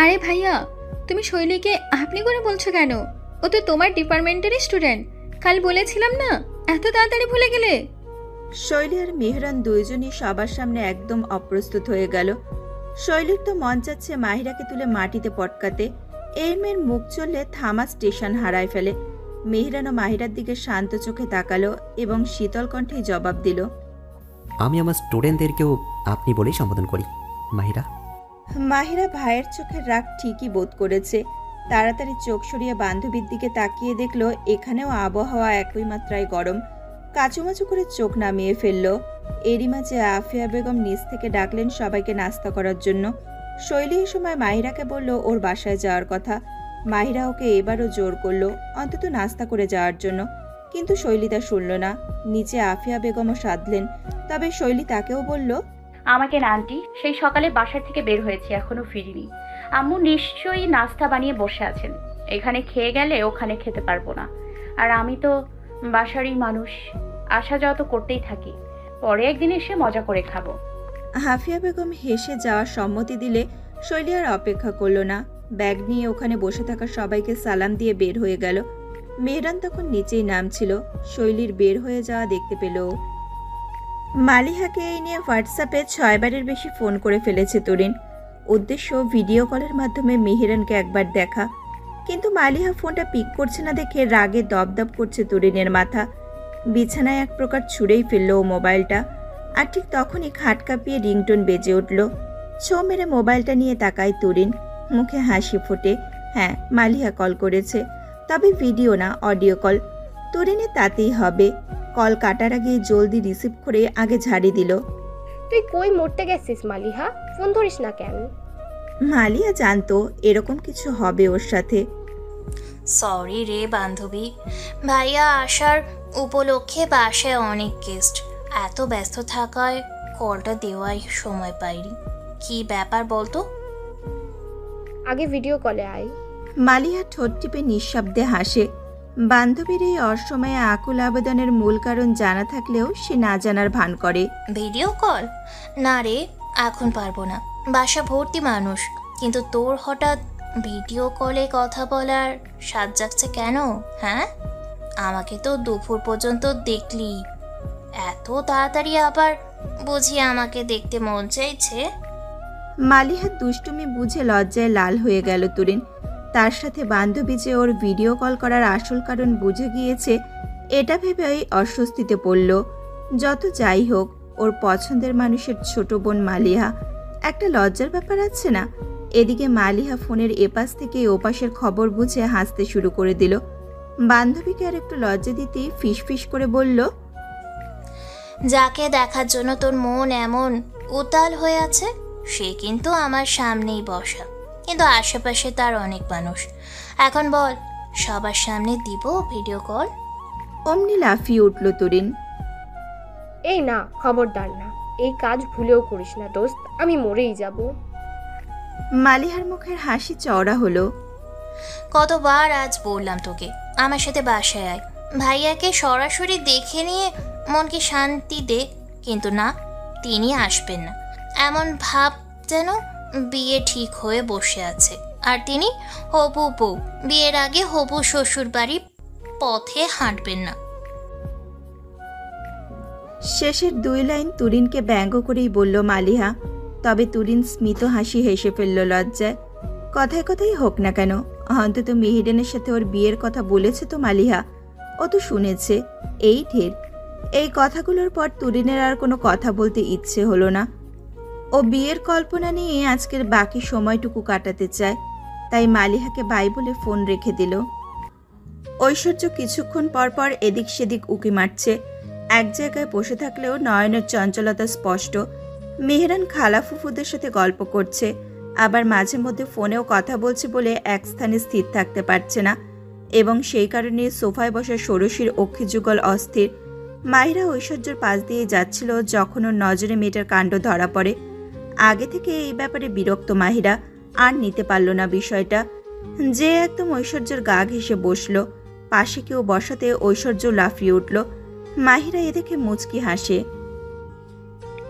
আরে ভাইয়া, তুমি শৈলীকে আপনি করে বলছো কেন? ও তো তোমার ডিপার্টমেন্টেরই স্টুডেন্ট। কাল বলেছিলাম না, এত তাড়াতাড়ি ভুলে গেলে? শৈলী আর মেহরান দুইজনই সবার সামনে একদম অপ্রস্তুত হয়ে গেল। শৈলীর তো মন চাচ্ছে মাহিরাকে তুলে মাটিতে পটকাতে। এর মেয়ের মুখ চললে থামা স্টেশন হারায় ফেলে। মেহরান ও মাহিরার দিকে শান্ত চোখে তাকালো এবং শীতল কণ্ঠেই জবাব দিল, আমি আমার স্টুডেন্টদেরকেও আপনি বলেই সম্বোধন করি, মাহিরা। মাহিরা ভাইয়ের চোখের রাগ ঠিকই বোধ করেছে। তাড়াতাড়ি চোখ সরিয়ে বান্ধবীর দিকে তাকিয়ে দেখলো এখানেও আবহাওয়া একই মাত্রায় গরম। কাচুমাচু করে চোখ নামিয়ে ফেলল। এরই মাঝে আফিয়া বেগম নিচ থেকে ডাকলেন সবাইকে নাস্তা করার জন্য। শৈলী এ সময় মাহিরাকে বলল ওর বাসায় যাওয়ার কথা। মাহিরা ওকে এবারও জোর করলো অন্তত নাস্তা করে যাওয়ার জন্য, কিন্তু শৈলী তা শুনল না। নিচে আফিয়া বেগমও সাধলেন, তবে শৈলী তাকেও বলল, আমাকে না আন্টি, সেই সকালে বাসা থেকে বের হয়েছি, এখনো ফিরিনি। আম্মু নিশ্চয়ই নাস্তা বানিয়ে বসে আছেন। এখানে খেয়ে গেলে ওখানে খেতে পারবো না। আর আমি তো বাসারই মানুষ, আসা যাওয়া তো করতেই থাকি। পরে একদিন এসে মজা করে খাবো। হাফিয়া বেগম হেসে যাওয়ার সম্মতি দিলে শৈলী আর অপেক্ষা করল না। ব্যাগ নিয়ে ওখানে বসে থাকা সবাইকে সালাম দিয়ে বের হয়ে গেল। মেহরান তখন নিচেই নামছিল। শৈলীর বের হয়ে যাওয়া দেখতে পেল। মালিহাকে এই নিয়ে হোয়াটসঅ্যাপে 6 বারের বেশি ফোন করে ফেলেছে তরিন। উদ্দেশ্য ভিডিও কলের মাধ্যমে মেহরানকে একবার দেখা, কিন্তু মালিহা ফোনটা পিক করছে না দেখে রাগে দপদপ করছে তরিনের মাথা। বিছানায় এক প্রকার ছুঁড়েই ফেলল ও মোবাইলটা। আর ঠিক তখনই খাট কাঁপিয়ে রিংটোন বেজে উঠল। ছো মেরে মোবাইলটা নিয়ে তাকায় তরিন, মুখে হাসি ফোটে। হ্যাঁ, মালিহা কল করেছে, তবে ভিডিও না, অডিও কল। তরিনের তাতেই হবে। কল কাটার আগে জলদি রিসিভ করে আগে ঝাড়ি দিল। তুই কই মরতে গেছিস মালিহা? ফোন ধরিস না কেন? মালিহা জানতো এরকম কিছু হবে ওর সাথে। সরি রে বান্ধবী, ভাইয়া আসার উপলক্ষে বাসায় অনেক গেস্ট, এত ব্যস্ত থাকায় কলটা দেওয়াই সময় পাইনি। কি ব্যাপার বলতো? আগে ভিডিও কলে আয়। মালিহা ঠোঁট টিপে নিঃশব্দে হাসে। বান্ধবীর এই অসময়ে আকুল আবেদনের মূল কারণ জানা থাকলেও সে না জানার ভান করে। Video call? না রে, এখন পারবো না, বাসা ভর্তি মানুষ। কিন্তু তোর হঠাৎ ভিডিও কলে কথা বলার স্বাদ জাগছে কেন? হ্যাঁ, আমাকে তো দুপুর পর্যন্ত দেখলি, এত তাড়াতাড়ি আবার বুঝি আমাকে দেখতে মন চাইছে? মালিহার দুষ্টুমি বুঝে লজ্জায় লাল হয়ে গেল তরিন। তার সাথে বান্ধবী যে ওর ভিডিও কল করার আসল কারণ বুঝে গিয়েছে, এটা ভেবেই অস্বস্তিতে পড়ল। যত যাই হোক, ওর পছন্দের মানুষের ছোট বোন মালিহা, একটা লজ্জার ব্যাপার আছে না? এদিকে মালিহা ফোনের এপাশ থেকে ওপাশের খবর বুঝে হাসতে শুরু করে দিল। বান্ধবীকে আর একটু লজ্জা দিতেই ফিসফিস করে বলল, যাকে দেখার জন্য তোর মন এমন উতাল হয়ে আছে, সে কিন্তু আমার সামনেই বসা, কিন্তু আশেপাশে তার অনেক মানুষ। এখন বল, সবার সামনে দিব ভিডিও কল? অমনি লাফিয়ে উঠল তরিন। এই না, খবরদার না, এই কাজ ভুলেও করিস না দোস্ত, আমি মরেই যাব। মালিহার মুখের হাসি চওড়া হলো। কতবার আজ বললাম তোকে আমার সাথে বাসায় আয়, ভাইয়াকে সরাসরি দেখে নিয়ে মনকে শান্তি দে, কিন্তু না, তিনি আসবেন না। এমন ভাব যেন বিয়ে ঠিক হয়ে বসে আছে, আর তিনি হবু বউ, বিয়ের আগে হবু শ্বশুর বাড়ি পথে হাঁটবেন না। শেষের 2 লাইন তুরিনকে ব্যঙ্গ করেই বলল মালিহা। তবে তুরিন স্মিত হাসি হেসে ফেলল লজ্জায়। কথায় কথাই হোক না কেন, অন্তত মেহেরানের সাথে ওর বিয়ের কথা বলেছে তো মালিহা, ও তো শুনেছে, এই ঢের। এই কথাগুলোর পর তুরিনের আর কোনো কথা বলতে ইচ্ছে হলো না। ও বিয়ের কল্পনা নিয়ে আজকের বাকি সময়টুকু কাটাতে চায়, তাই মালিহাকে বাই বলে ফোন রেখে দিল। ঐশ্বর্য কিছুক্ষণ পর পর এদিক সেদিক উকি মারছে। এক জায়গায় বসে থাকলেও নয়নের চঞ্চলতা স্পষ্ট। মেহরান খালা ফুফুদের সাথে গল্প করছে, আবার মাঝে মধ্যে ফোনেও কথা বলছে বলে এক স্থানে স্থির থাকতে পারছে না, এবং সেই কারণে সোফায় বসা ষোড়শীর অক্ষি যুগল অস্থির। মাহিরা ঐশ্বর্যর পাশ দিয়ে যাচ্ছিল যখন ওর নজরে মেয়েটার কাণ্ড ধরা পড়ে। আগে থেকে এই ব্যাপারে বিরক্ত মাহিরা, আর নিতে পারল না বিষয়টা। যে একদম ঐশ্বর্যের গা ঘেঁষে বসল। পাশে কেউ বসাতে ঐশ্বর্য লাফিয়ে উঠল। মাহিরা এ দেখে মুচকি হাসে।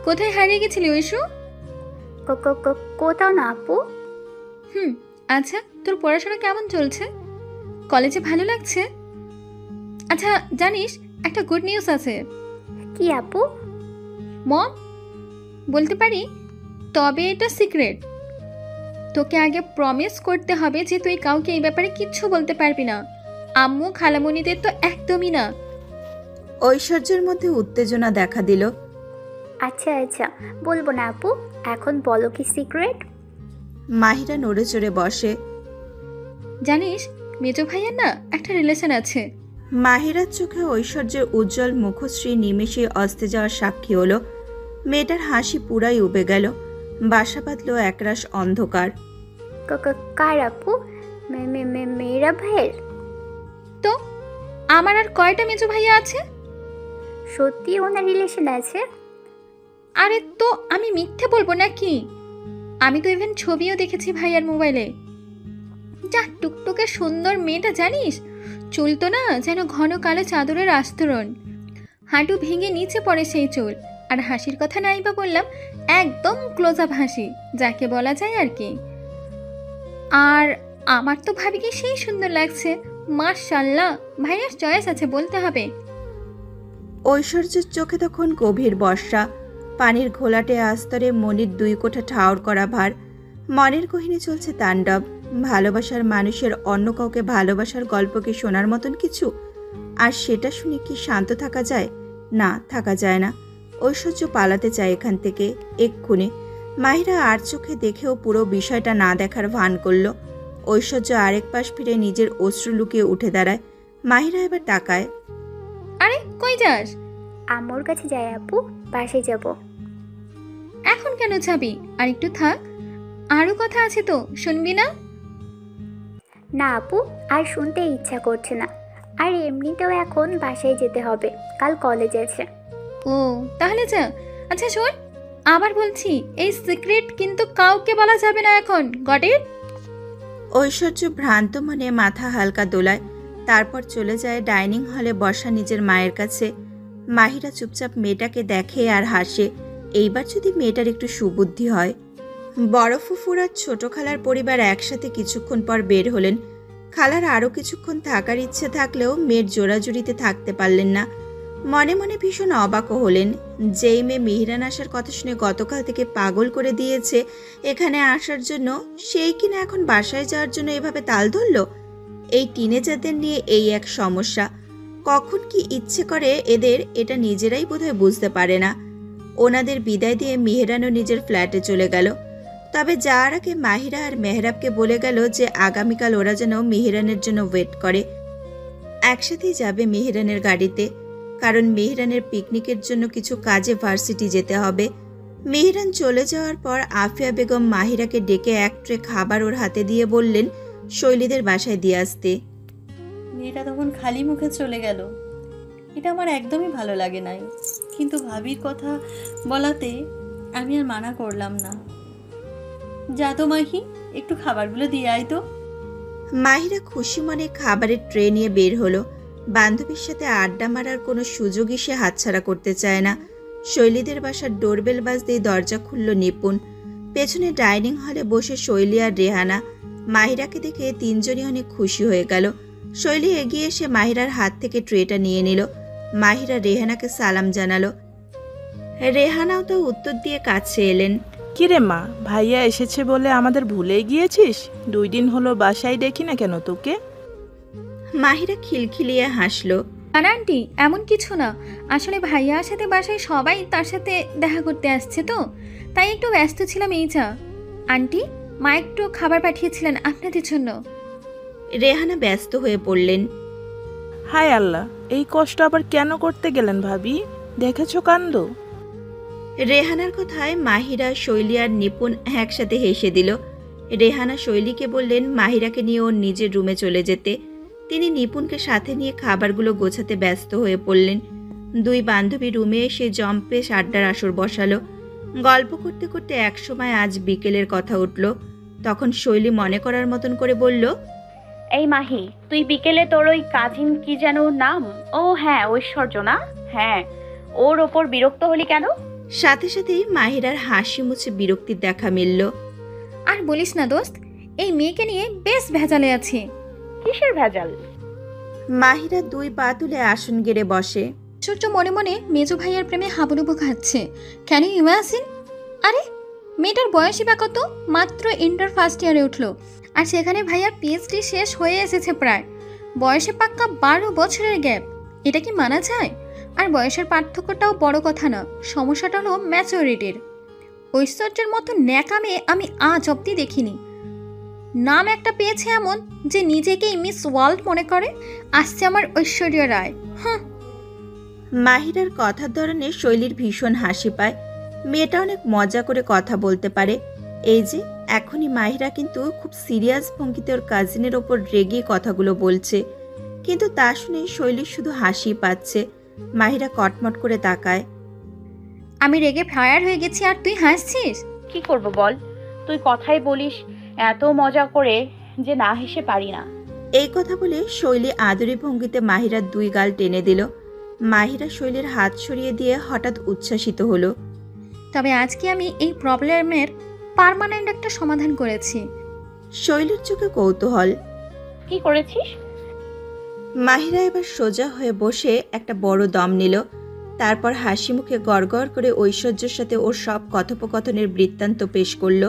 কোথায় হারিয়ে গেছিলি ঐশু? কোথাও না আপু। হুম। আচ্ছা, তোর পড়াশোনা কেমন চলছে? কলেজে ভালো লাগছে? আচ্ছা জানিস, একটা গুড নিউজ আছে। কি আপু? মম, বলতে পারি, তবে এটা সিক্রেট। তোকে আগে প্রমিস করতে হবে যে তুই কাউকে এই ব্যাপারে কিচ্ছু বলতে পারবি না। আম্মু খালামণিদের তো একদমই না। ঐশ্বর্যের মধ্যে উত্তেজনা দেখা দিল। আচ্ছা আচ্ছা, বলবো না আপু, এখন বলো কি সিক্রেট? মাহিরা নড়ে চড়ে বসে। জানিস, মেজো ভাইয়ার না একটা রিলেশন আছে। মাহিরার চোখে ঐশ্বর্যের উজ্জ্বল মুখশ্রী নিমেষে অস্তে যাওয়ার সাক্ষী হলো। মেয়েটার হাসি পুরাই উবে গেল। বাসা বাঁধল একরাশ অন্ধকার। কার আপু? মেয়েরা ভাইয়ের? তো আমার আর কয়টা মেজো ভাইয়া আছে? সত্যি ওনার রিলেশন আছে? আরে তো আমি মিথ্যে বলবো নাকি? আমি তো ইভেন ছবিও দেখেছি ভাইয়ার মোবাইলে। যা টুকটুকে সুন্দর মেয়েটা, জানিস, চুল তো না যেন ঘন কালো চাদরের আস্তরণ, হাঁটু ভেঙে নিচে পড়ে সেই চুল। আর হাসির কথা নাই বা বললাম, একদম ক্লোজ আপ হাসি, যাকে বলা যায় আর কি। আর আমার তো ভাবিকে সেই সুন্দর লাগছে। মাশাআল্লাহ, ভাইয়ার চয়েস আছে বলতে হবে। ঐশ্বর্যের চোখে তখন গভীর বর্ষা। পানির ঘোলাটে আস্তরে মনির 2 কোঠা ঠাওর করা ভার। মনের গহিনে চলছে তাণ্ডব। ভালোবাসার মানুষের অন্য কাউকে ভালোবাসার গল্পকে শোনার মতন কিছু, আর সেটা শুনে কি শান্ত থাকা যায়? না, থাকা যায় না। ঐশ্বর্য পালাতে চায় এখান থেকে এক্ষুনি। মাহিরা আর চোখে দেখেও পুরো বিষয়টা না দেখার ভান করল। ঐশ্বর্য আরেক পাশ ফিরে নিজের অশ্রু লুকিয়ে উঠে দাঁড়ায়। মাহিরা এবার তাকায়। আরে কই যাস? আম্মুর কাছে যাই আপু, বাসায় যাব। এখন কেন যাবি? আর একটু থাক, আরো কথা আছে তো, শুনবি না? না আপু, আর শুনতে ইচ্ছা করছে না। আর এমনিতেও এখন বাসায় যেতে হবে, কাল কলেজ আছে। ও তাহলে যা। আচ্ছা শোন, আবার বলছি, এই সিক্রেট কিন্তু কাউকে বলা যাবে না এখন, গট ইট? ঐশ্বর্য ভ্রান্ত মনে মাথা হালকা দোলায়। তারপর চলে যায় ডাইনিং হলে বসা নিজের মায়ের কাছে। মাহিরা চুপচাপ মেয়েটাকে দেখে আর হাসে। এইবার যদি মেয়েটার একটু সুবুদ্ধি হয়। বড় ফুফুর আর ছোট খালার পরিবার একসাথে কিছুক্ষণ পর বের হলেন। খালার আরও কিছুক্ষণ থাকার ইচ্ছে থাকলেও মেয়ের জোড়াজুড়িতে থাকতে পারলেন না। মনে মনে ভীষণ অবাকও হলেন। যেই মেয়ে মিহিরান আসার কথা শুনে গতকাল থেকে পাগল করে দিয়েছে এখানে আসার জন্য, সেই কিনা এখন বাসায় যাওয়ার জন্য এভাবে তাল ধরল। এই টিনেজারদের নিয়ে এই এক সমস্যা। কখন কি ইচ্ছে করে এদের, এটা নিজেরাই বোধহয় বুঝতে পারে না। ওনাদের বিদায় দিয়ে মিহিরানও নিজের ফ্ল্যাটে চলে গেল। তবে যাওয়ার আগে মাহিরা আর মেহরাবকে বলে গেল যে আগামীকাল ওরা যেন মিহিরানের জন্য ওয়েট করে। একসাথেই যাবে মিহিরানের গাড়িতে, কারণ মিহিরানের পিকনিকের জন্য কিছু কাজে ভার্সিটি যেতে হবে। মিহিরান চলে যাওয়ার পর আফিয়া বেগম মাহিরাকে ডেকে এক ট্রে খাবার ওর হাতে দিয়ে বললেন শৈলীদের বাসায় দিয়ে আসতে। মেয়েটা তখন খালি মুখে চলে গেল। এটা আমার একদমই ভালো লাগে নাই, কিন্তু ভাবির কথা বলাতে আমি আর মানা করলাম না। যা তো মাহি, একটু খাবারগুলো দিয়ে আয় তো। মাহিরা খুশি মনে খাবারের ট্রে নিয়ে বের হলো। বান্ধবীর সাথে আড্ডা মারার কোনো সুযোগই সে হাতছাড়া করতে চায় না। শৈলীদের বাসার ডোরবেল বাজতেই দরজা খুলল নিপুণ। পেছনে ডাইনিং হলে বসে শৈলী আর রেহানা। মাহিরাকে দেখে তিনজনই অনেক খুশি হয়ে গেল। শৈলী এগিয়ে এসে মাহিরার হাত থেকে ট্রেটা নিয়ে নিল। মাহিরা রেহানাকে সালাম জানালো। রেহানাও তো উত্তর দিয়ে কাছে এলেন। কিরে মা, ভাইয়া এসেছে বলে আমাদের ভুলেই গিয়েছিস? 2 দিন হলো বাসায় দেখি না কেন তোকে? মাহিরা খিলখিলিয়ে হাসলো। আর আন্টি, এমন কিছু না, আসলে ভাইয়ার সাথে বাসায় সবাই তার সাথে দেখা করতে আসছে তো, তাই একটু ব্যস্ত ছিলাম এই যা। আন্টি, মা একটু খাবার পাঠিয়েছিলেন আপনাদের জন্য। রেহানা ব্যস্ত হয়ে পড়লেন। হায় আল্লাহ, এই কষ্ট আবার কেন করতে গেলেন ভাবি? দেখেছো কাণ্ড? রেহানার কথায় মাহিরা, শৈলী আর নিপুণ একসাথে হেসে দিল। রেহানা শৈলীকে বললেন মাহিরাকে নিয়ে ওর নিজের রুমে চলে যেতে। তিনি নিপুণকে সাথে নিয়ে খাবারগুলো গোছাতে ব্যস্ত হয়ে পড়লেন। 2 বান্ধবী রুমে এসে জম্পেশ আড্ডার আসর বসালো। গল্প করতে করতে একসময় আজ বিকেলের কথা উঠল। তখন শৈলী মনে করার মতন করে বলল, এই মাহি, তুই বিকেলে তোর ওই কাজিন কি যেন নাম, ও হ্যাঁ ঐশ্বর্য না, হ্যাঁ, ওর ওপর বিরক্ত হলি কেন? সাথে সাথেই মাহিরার হাসি মুছে বিরক্তির দেখা মিলল। আর বলিস না দোস্ত, এই মেয়েকে নিয়ে বেশ ভেজালে আছি। কিসের ভেজাল? মাহিরা 2 পা তুলে আসন গেড়ে বসে। ঐশ্বর্য মনে মনে মেজো ভাইয়ার প্রেমে হাবুডুবু খাচ্ছে। Can you imagine? আরে মেয়েটার বয়সই বা কত? মাত্র ইন্টার ফার্স্ট ইয়ারে উঠলো, আর সেখানে ভাইয়ার পিএইচডি শেষ হয়ে এসেছে প্রায়। বয়সে পাক্কা 12 বছরের গ্যাপ। এটা কি মানা যায়? আর বয়সের পার্থক্যটাও বড় কথা না, সমস্যাটা হলো ম্যাচুরিটির। ঐশ্বর্যের মতো ন্যাকা মেয়ে আমি আজ অব্দি দেখিনি। নাম একটা পেয়েছে এমন যে নিজেকেই মিস ওয়ার্ল্ড মনে করে। আসছে আমার ঐশ্বর্য রায়। মাহিরার কথার ধরনে শৈলীর ভীষণ হাসি পায়। মেয়েটা অনেক মজা করে কথা বলতে পারে। এই যে এখনই মাহিরা কিন্তু খুব সিরিয়াস ভঙ্গিতে ওর কাজিনের ওপর রেগে কথাগুলো বলছে, কিন্তু তা শুনে শৈলীর শুধু হাসি পাচ্ছে। মাহিরা কটমট করে তাকায়। আমি রেগে ফায়ার হয়ে গেছি আর তুই হাসছিস? কি করব বল, তুই কথাই বলিস এত মজা করে যে না হেসে পারি না। এই কথা বলে শৈলী আদরি ভঙ্গিতে মাহিরার 2 গাল টেনে দিল। মাহিরা শৈলীর হাত সরিয়ে দিয়ে হঠাৎ উচ্ছ্বাসিত হলো। তবে আজকে আমি এই প্রবলেমের পার্মানেন্ট একটা সমাধান করেছি। শৈলীর চোখে কৌতূহল। কি করেছিস? মাহিরা এবার সোজা হয়ে বসে একটা বড় দম নিল। তারপর হাসি মুখে গড়গড় করে ঐশ্বর্যের সাথে ওর সব কথোপকথনের বৃত্তান্ত পেশ করল।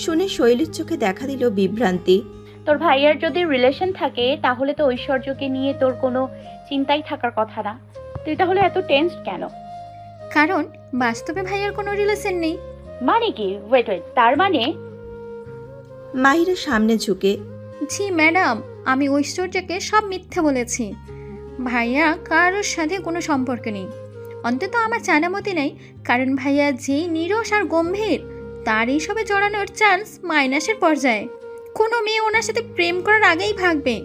শুনে শৈলীর চোখে দেখা দিল বিভ্রান্তি। তোর ভাইয়ার যদি রিলেশন থাকে তাহলে তো ঐশ্বর্যকে নিয়ে তোর কোনো চিন্তাই থাকার কথা না। তুই তাহলে এত টেনসড কেন? কারণ বাস্তবে ভাইয়ার কোনো রিলেশন নেই। মানে কি? ওয়েট, তার মানে? মাহিরা সামনে ঝুঁকে। জি ম্যাডাম, আমি ঐশ্বর্যকে সব মিথ্যে বলেছি। ভাইয়া কারোর সাথে কোনো সম্পর্ক নেই, অন্তত আমার জানা মতে নেই। কারণ ভাইয়া যেই নিরস আর গম্ভীর, তার এইসবে জড়ানোর চান্স মাইনাসের পর্যায়ে। কোনো মেয়ে ওনার সাথে প্রেম করার আগেই ভাগবে।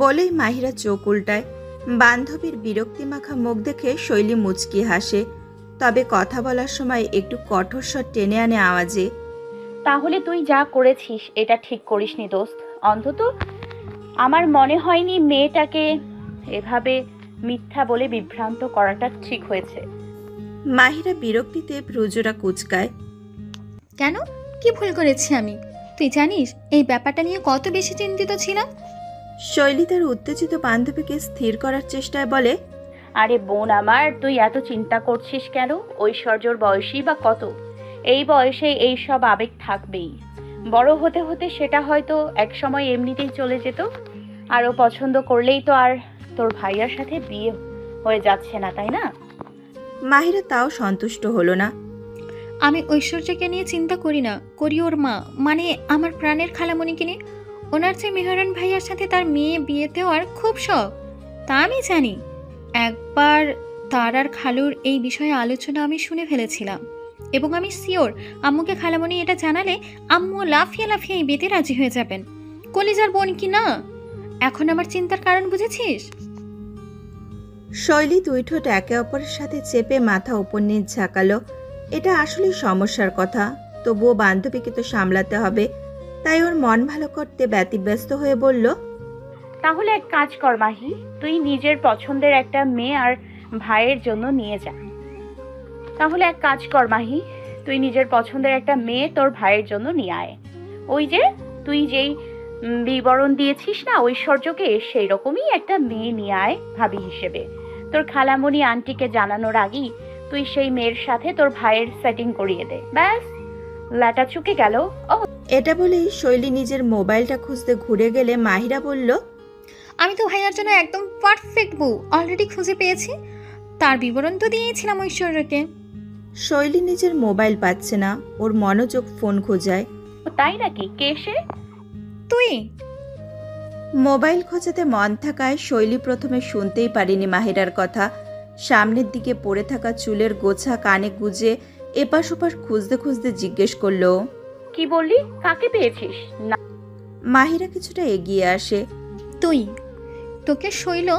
বলেই মাহিরা চোখ উল্টায়। বান্ধবীর বিরক্তি মাখা মুখ দেখে শৈলী মুচকি হাসে, তবে কথা বলার সময় একটু কঠোর স্বর টেনে আনে আওয়াজে। তাহলে তুই যা করেছিস এটা ঠিক করিসনি দোস্ত। অন্তত আমার মনে হয়নি মেয়েটাকে এভাবে মিথ্যা বলে বিভ্রান্ত করাটা ঠিক হয়েছে। মাহিরা বিরক্তিতে ভ্রুজোড়া কুচকায়। কেন? কি ভুল করেছি আমি? তুই জানিস এই ব্যাপারটা নিয়ে কত বেশি চিন্তিত ছিলাম। শৈলী তার উত্তেজিত বান্ধবীকে স্থির করার চেষ্টায় বলে, আরে বোন আমার, তুই এত চিন্তা করছিস কেন? ঐশ্বর্যর বয়সই বা কত? এই বয়সে এই সব আবেগ থাকবেই। বড় হতে হতে সেটা হয়তো এক সময় এমনিতেই চলে যেত। আর ও পছন্দ করলেই তো আর তোর ভাইয়ার সাথে বিয়ে হয়ে যাচ্ছে না, তাই না? মাহিরা তাও সন্তুষ্ট হলো না। আমি ঐশ্বর্যকে নিয়ে চিন্তা করি না, করি ওর মা, মানে আমার প্রাণের খালামণিকে নিয়ে। ওনার যে মেহরান ভাইয়ার সাথে তার মেয়ে বিয়ে দেওয়ার খুব শখ, তা আমি জানি। একবার তার আর খালুর এই বিষয়ে আলোচনা আমি শুনে ফেলেছিলাম, এবং আমি শিওর আম্মুকে খালামণি এটা জানালে আম্মু লাফিয়ে লাফিয়ে এই বিয়েতে রাজি হয়ে যাবেন। কলিজার বোন কি না? এখন আমার চিন্তার কারণ বুঝেছিস? শৈলী 2 ঠোঁট একে অপরের সাথে চেপে মাথা উপর নিচ ঝাঁকালো। এটা আসলে সমস্যার কথা, তবুও বান্ধবীকে তো সামলাতে হবে। তাই ওর মন ভালো করতে ব্যতিব্যস্ত হয়ে বলল, তাহলে এক কাজ কর মাহি, তুই নিজের পছন্দের একটা মেয়ে আর ভাইয়ের জন্য নিয়ে যা। তাহলে এক কাজ কর মাহি, তুই নিজের পছন্দের একটা মেয়ে তোর ভাইয়ের জন্য নিয়ে আয়। ওই যে তুই যেই বিবরণ দিয়েছিস না ঐশ্বর্যকে, সেই রকমই একটা মেয়ে নিয়ে আয় ভাবি হিসেবে। তোর খালামণি আন্টিকে জানানোর আগেই তুই সেই মেয়ের সাথে তোর ভাইয়ের সেটিং করিয়ে দে। ব্যাস, লাটা চুকে গেল। ও, এটা বলেই শৈলী নিজের মোবাইলটা খুঁজতে ঘুরে গেলে মাহিরা বলল, আমি তো ভাইয়ার জন্য একদম পারফেক্ট বউ অলরেডি খুঁজে পেয়েছি। তার বিবরণ তো দিয়েছিলাম ঐশ্বর্যকে। শৈলী নিজের মোবাইল পাচ্ছে না, ওর মনোযোগ ফোন খোঁজায়। তাই নাকি? কে সে? তুই? মোবাইল খোঁজাতে মন থাকায় শৈলী প্রথমে শুনতেই পারেনি মাহিরার কথা। সামনের দিকে পড়ে থাকা চুলের গোছা কানে গুজে এপাশ ওপাশ খুঁজতে খুঁজতে জিজ্ঞেস করলো, কি বললি? কাকে পেয়েছিস? না। মাহিরা কিছুটা এগিয়ে আসে। তুই? তোকে শৈল?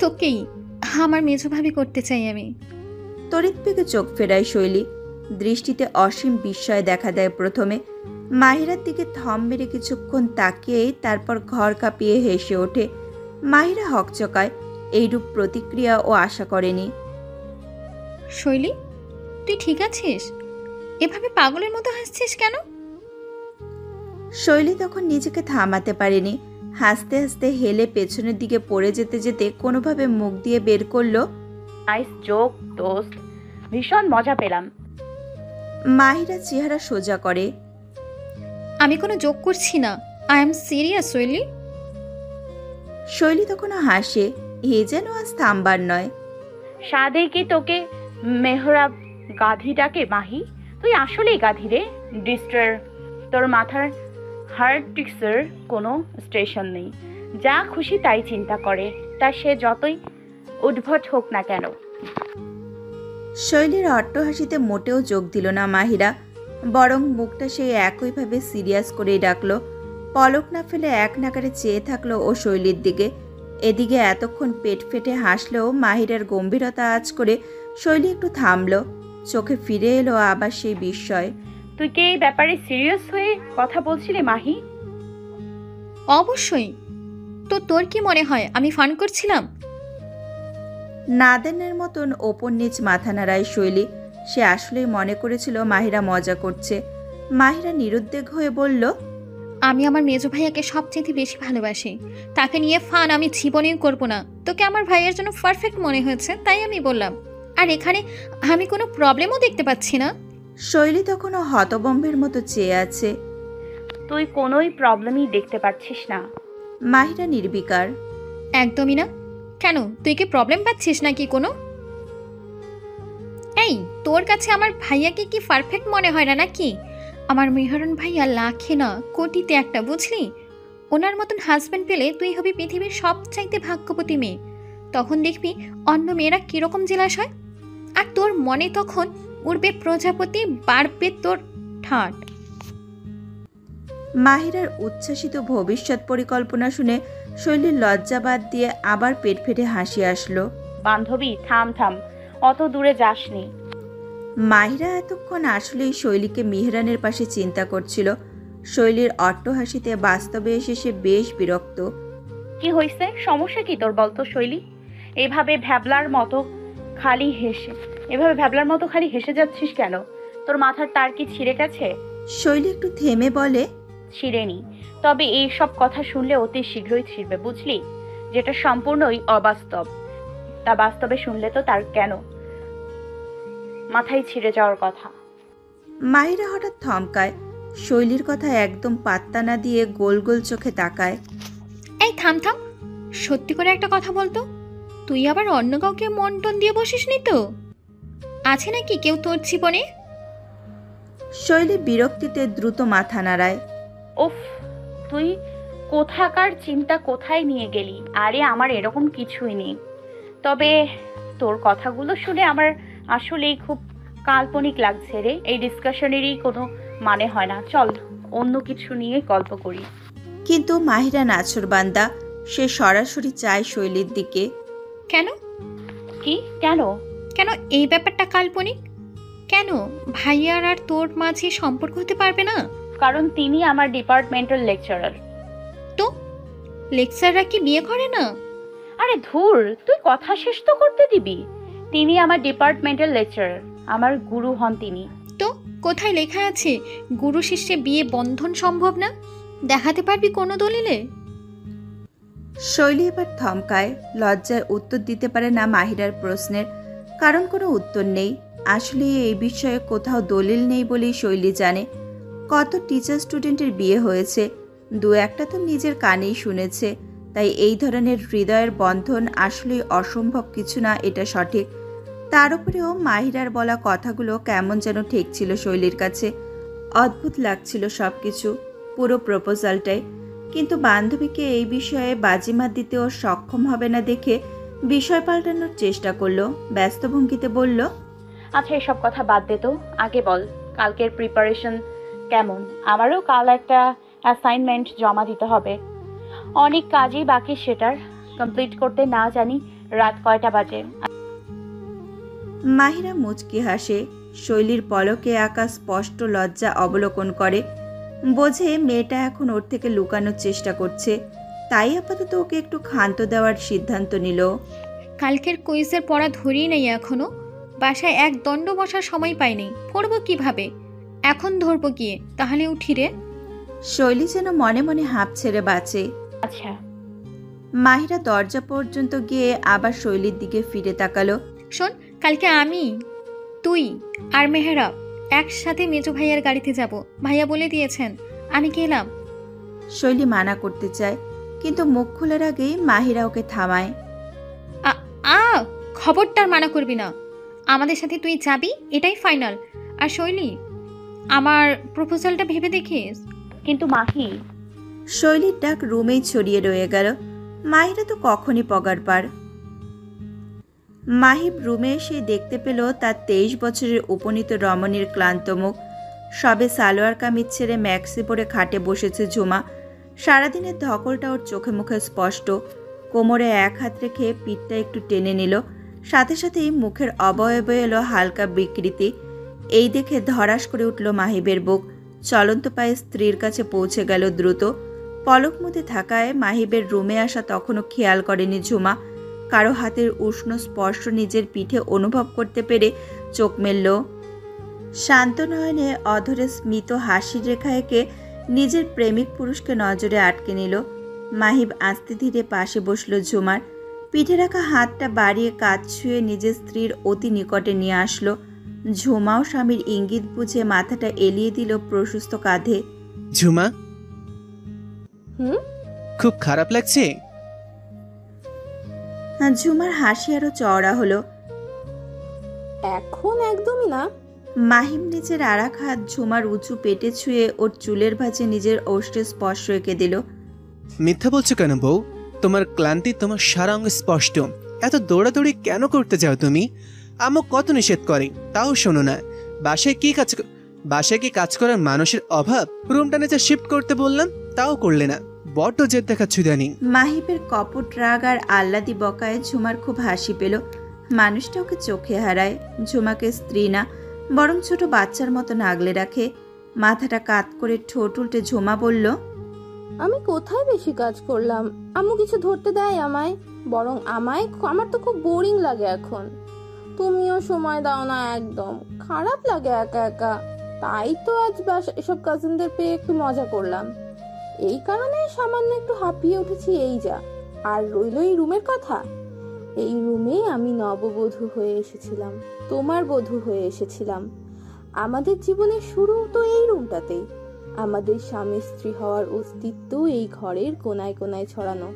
তোকেই আমার মেজো ভাবি করতে চাই আমি। তড়িৎ পেকে চোখ ফেরায় শৈলী। দৃষ্টিতে অসীম বিস্ময় দেখা দেয় প্রথমে। মাহিরার দিকে থম মেরে কিছুক্ষণ তাকিয়েই তারপর ঘর কাঁপিয়ে হেসে ওঠে। মাহিরা হকচকায়, এইরূপ প্রতিক্রিয়া ও আশা করেনি। শৈলী, তুই ঠিক আছিস? এভাবে পাগলের মতো হাসছিস কেন? শৈলী তখন নিজেকে থামাতে পারেনি। হাসতে হাসতে হেলে পেছনের দিকে পড়ে যেতে যেতে কোনোভাবে মুখ দিয়ে বের করলো, নাইস জোক দোস্ত, ভীষণ মজা পেলাম। মাহিরা চেহারা সোজা করে। আমি কোনো জোক করছি না, আই এম সিরিয়াস শৈলী। শৈলী তখনও হাসে, এ যেন আজ থামবার নয়। সাদে কি তোকে মেহরাব গাধি ডাকে মাহি? তুই আসলেই গাধি রে ডিস্টার। তোর মাথার হার্টিক্সের কোনো স্টেশন নেই, যা খুশি তাই চিন্তা করে, তা সে যতই উদ্ভট হোক না কেন। শৈলীর অট্টহাসিতে মোটেও যোগ দিল না মাহিরা, বরং মুখটা সেই একইভাবে সিরিয়াস করেই ডাকলো। পলক না ফেলে এক নাগারে চেয়ে থাকলো ও শৈলীর দিকে। এদিকে এতক্ষণ পেট ফেটে হাসলেও মাহিরার গম্ভীরতা আঁচ করে শৈলী একটু থামলো। চোখে ফিরে এলো আবার সেই বিস্ময়। তুই কি এই ব্যাপারে সিরিয়াস হয়ে কথা বলছিলি মাহি? অবশ্যই। তো তোর কি মনে হয় আমি ফান করছিলাম? নাদেনের মতন ওপর নিচ মাথা নাড়ায় শৈলী। সে আসলেই মনে করেছিল মাহিরা মজা করছে। মাহিরা নিরুদ্বেগ হয়ে বলল, আমি আমার মেজো ভাইয়াকে সবচেয়ে বেশি ভালোবাসি, তাকে নিয়ে ফান আমি জীবনেও করব না। তোকে আমার ভাইয়ের জন্য পারফেক্ট মনে হয়েছে তাই আমি বললাম, আর এখানে আমি কোনো প্রবলেমও দেখতে পাচ্ছি না। শৈলী তখনও হতবম্বের মতো চেয়ে আছে। তুই কোনোই প্রবলেমই দেখতে পাচ্ছিস না? মাহিরা নির্বিকার। একদমই না। কেন, তুই কি প্রবলেম পাচ্ছিস নাকি কোনো? এই, তোর কাছে আমার ভাইয়াকে কি পারফেক্ট মনে হয় না নাকি? আমার মেহরান ভাইয়া লাখে না কোটিতে একটা, বুঝলি? ওনার মতন হাজব্যান্ড পেলে তুই হবি পৃথিবীর সবচাইতে ভাগ্যবতী মেয়ে। তখন দেখবি অন্য মেয়েরা কিরকম জেলাস হয়, আর তোর মনে তখন উড়বে প্রজাপতি, বাড়বে তোর ঠাট। মাহিরার উচ্ছ্বাসিত ভবিষ্যৎ পরিকল্পনা শুনে শৈলীর লজ্জা বাদ দিয়ে আবার পেট ফেটে হাসি আসলো। বান্ধবী থাম থাম, অত দূরে যাসনি। মাহিরা এতক্ষণ আসলেই শৈলীকে মেহরানের পাশে চিন্তা করছিল। শৈলীর অট্টহাসিতে বাস্তবে এসে সে বেশ বিরক্ত। কি হয়েছে, সমস্যা কি তোর বলতো শৈলী? এভাবে ভ্যাবলার মতো খালি হেসে যাচ্ছিস কেন? তোর মাথার তার কি ছিঁড়ে গেছে? শৈলী একটু থেমে বলে, ছিঁড়েনি, তবে এই সব কথা শুনলে অতি শীঘ্রই ছিঁড়বে, বুঝলি? যেটা সম্পূর্ণই অবাস্তব, তা বাস্তবে শুনলে তো তার কেন মাথায় ছিঁড়ে যাওয়ার কথা। মাহিরা হঠাৎ থমকায়, শৈলীর কথা একদম পাত্তা না দিয়ে গোল গোল চোখে তাকায়। এই থাম থাম, সত্যি করে একটা কথা বলতো, তুই আবার অন্য কাউকে মন টন দিয়ে বসিস নি তো? আছে নাকি কেউ তোর জীবনে? শৈলী বিরক্তিতে দ্রুত মাথা নাড়ায়। উফ, তুই কোথাকার চিন্তা কোথায় নিয়ে গেলি? আরে আমার এরকম কিছুই নেই, তবে তোর কথাগুলো শুনে আমার আসলেই খুব কাল্পনিক লাগছে রে। এই ডিসকাশনেরই কোনো মানে হয় না, চল অন্য কিছু নিয়ে গল্প করি। কিন্তু মাহিরা নাছোড়বান্দা, সে সরাসরি চায় শৈলীর দিকে। কেন? কি কেন? কেন এই ব্যাপারটা কাল্পনিক? কেন ভাইয়ার আর তোর মাঝে সম্পর্ক হতে পারবে না? কারণ তিনি আমার ডিপার্টমেন্টাল লেকচারার। তো লেকচাররা কি বিয়ে করে না? আরে ধুর, তুই কথা শেষ তো করতে দিবি। তিনি আমার ডিপার্টমেন্টাল লেকচারার, আমার গুরু হন তিনি। তো কোথায় লেখা আছে গুরু শিষ্যে বিয়ে বন্ধন সম্ভব না? দেখাতে পারবি কোনো দলিলে? শৈলী এবার থমকায়, লজ্জায় উত্তর দিতে পারে না মাহিরার প্রশ্নের, কারণ কোনো উত্তর নেই। আসলে এই বিষয়ে কোথাও দলিল নেই বলেই শৈলী জানে। কত টিচার স্টুডেন্টের বিয়ে হয়েছে, দু একটা তো নিজের কানেই শুনেছে। তাই এই ধরনের হৃদয়ের বন্ধন আসলেই অসম্ভব কিছু না, এটা সঠিক। তার উপরেও মাহিরার বলা কথাগুলো কেমন যেন ঠেকছিল শৈলীর কাছে। অদ্ভুত লাগছিল সব কিছু, পুরো প্রপোজালটাই। কিন্তু বান্ধবীকে এই বিষয়ে বাজিমাত দিতেও সক্ষম হবে না দেখে বিষয় পাল্টানোর চেষ্টা করলো। ব্যস্ত ভঙ্গিতে বলল, আচ্ছা এসব কথা বাদ দে তো, আগে বল কালকের প্রিপারেশন কেমন? আমারও কাল একটা অ্যাসাইনমেন্ট জমা দিতে হবে, অনেক কাজই বাকি, সেটার কমপ্লিট করতে না জানি রাত কয়টা বাজে। মাহিরা মুচকি হাসে। শৈলীর পলকে আঁকা স্পষ্ট লজ্জা অবলোকন করে, বোঝে মেয়েটা এখন ওর থেকে লুকানোর চেষ্টা করছে। তাই আপাতত ওকে একটু ক্ষান্ত দেওয়ার সিদ্ধান্ত নিল। কালকের কুইজের পড়া ধরেই নেই এখনো, বাসায় এক দণ্ড বসার সময় পাইনি, পড়বো কিভাবে? এখন ধরবো গিয়ে, তাহলে উঠি রে। শৈলী যেন মনে মনে হাঁপ ছেড়ে বাঁচে। আচ্ছা। মাহিরা দরজা পর্যন্ত গিয়ে আবার শৈলীর দিকে ফিরে তাকালো। শোন, কালকে আমি, তুই আর মেহেরা একসাথে মেজো ভাইয়ার গাড়িতে যাব। ভাইয়া বলে দিয়েছেন, আমি গেলাম। শৈলী মানা করতে চায়, কিন্তু মুখ খোলার আগেই মাহিরা ওকে থামায়। খবরটার মানা করবি না, আমাদের সাথে তুই যাবি, এটাই ফাইনাল। আর শৈলী, আমার প্রপোজালটা ভেবে দেখিস। কিন্তু মাহি। শৈলীর ডাক রুমেই ছড়িয়ে রয়ে গেল। মাহিরা তো কখনই পগার পার। মাহিব রুমে এসে দেখতে পেল তার 23 বছরের উপনীত রমণীর ক্লান্ত মুখ। সবে সালোয়ার কামিজ ছেড়ে ম্যাক্সি পরে খাটে বসেছে ঝুমা। সারাদিনের ধকলটা ওর চোখে মুখে স্পষ্ট। কোমরে এক হাত রেখে পিঠটা একটু টেনে নিল, সাথে সাথেই মুখের অবয়বে এলো হালকা বিকৃতি। এই দেখে ধরাস করে উঠল মাহিবের বুক। চলন্ত পায়ে স্ত্রীর কাছে পৌঁছে গেল দ্রুত। পলক মুদে থাকায় মাহিবের রুমে আসা তখনও খেয়াল করেনি ঝুমা। কারো হাতের উষ্ণ স্পর্শ নিজের পিঠে অনুভব করতে পেরে চোখ মেলল। শান্ত নয়নে অধরে স্মিত হাসির রেখা এঁকে নিজের প্রেমিক পুরুষকে নজরে আটকে নিল। মাহিব আস্তে ধীরে পাশে বসল ঝুমার। পিঠে রাখা হাতটা বাড়িয়ে কাঁধ ছুঁয়ে নিজের স্ত্রীর অতি নিকটে নিয়ে আসলো। ঝুমাও স্বামীর ইঙ্গিত বুঝে মাথাটা এলিয়ে দিল প্রশস্ত কাঁধে। ঝুমা, খুব খারাপ লাগছে? ঝুমার হাসি আরো চওড়া হলো। এখন একদমই না। মাহিম নিজের আরাক হাত ঝুমার উঁচু পেটে ছুঁয়ে ওর চুলের ভাঁজে নিজের ওষ্ঠে স্পর্শ এঁকে দিল। মিথ্যা বলছো কেন বউ? তোমার ক্লান্তি তোমার সারা অঙ্গে স্পষ্ট। এত দৌড়াদৌড়ি কেন করতে যাও তুমি? আম্মু কত নিষেধ করে, তাও শোনো না। বাসায় কি কাজ করার মানুষের অভাব? রুমটা নিচে শিফট করতে বললাম, তাও করলে না। বড্ড জেদ দেখাচ্ছ ইদানিং। মাহিবের কপট রাগ আর আহ্লাদি বকায় ঝুমার খুব হাসি পেল। মানুষটা ওকে চোখে হারায়। ঝুমাকে স্ত্রী না, বরং ছোট বাচ্চার মতো আগলে রাখে। মাথাটা কাত করে ঠোঁট উল্টে ঝুমা বলল, আমি কোথায় বেশি কাজ করলাম? আম্মু কিছু ধরতে দেয় আমায়? বরং আমার তো খুব বোরিং লাগে এখন। তুমিও সময় দাও না, একদম খারাপ লাগে একা একা। তাই তো আজ এসব কাজিনদের পেয়ে একটু মজা করলাম। এই কারণে সামান্য একটু হাঁপিয়ে উঠেছি, এই যা। আর রইল এই রুমের কথা। এই রুমে আমি নববধূ হয়ে এসেছিলাম, তোমার বধূ হয়ে এসেছিলাম। আমাদের জীবনের শুরু তো এই রুমটাতেই। আমাদের স্বামী স্ত্রী হওয়ার অস্তিত্ব এই ঘরের কোনায় কোনায় ছড়ানো।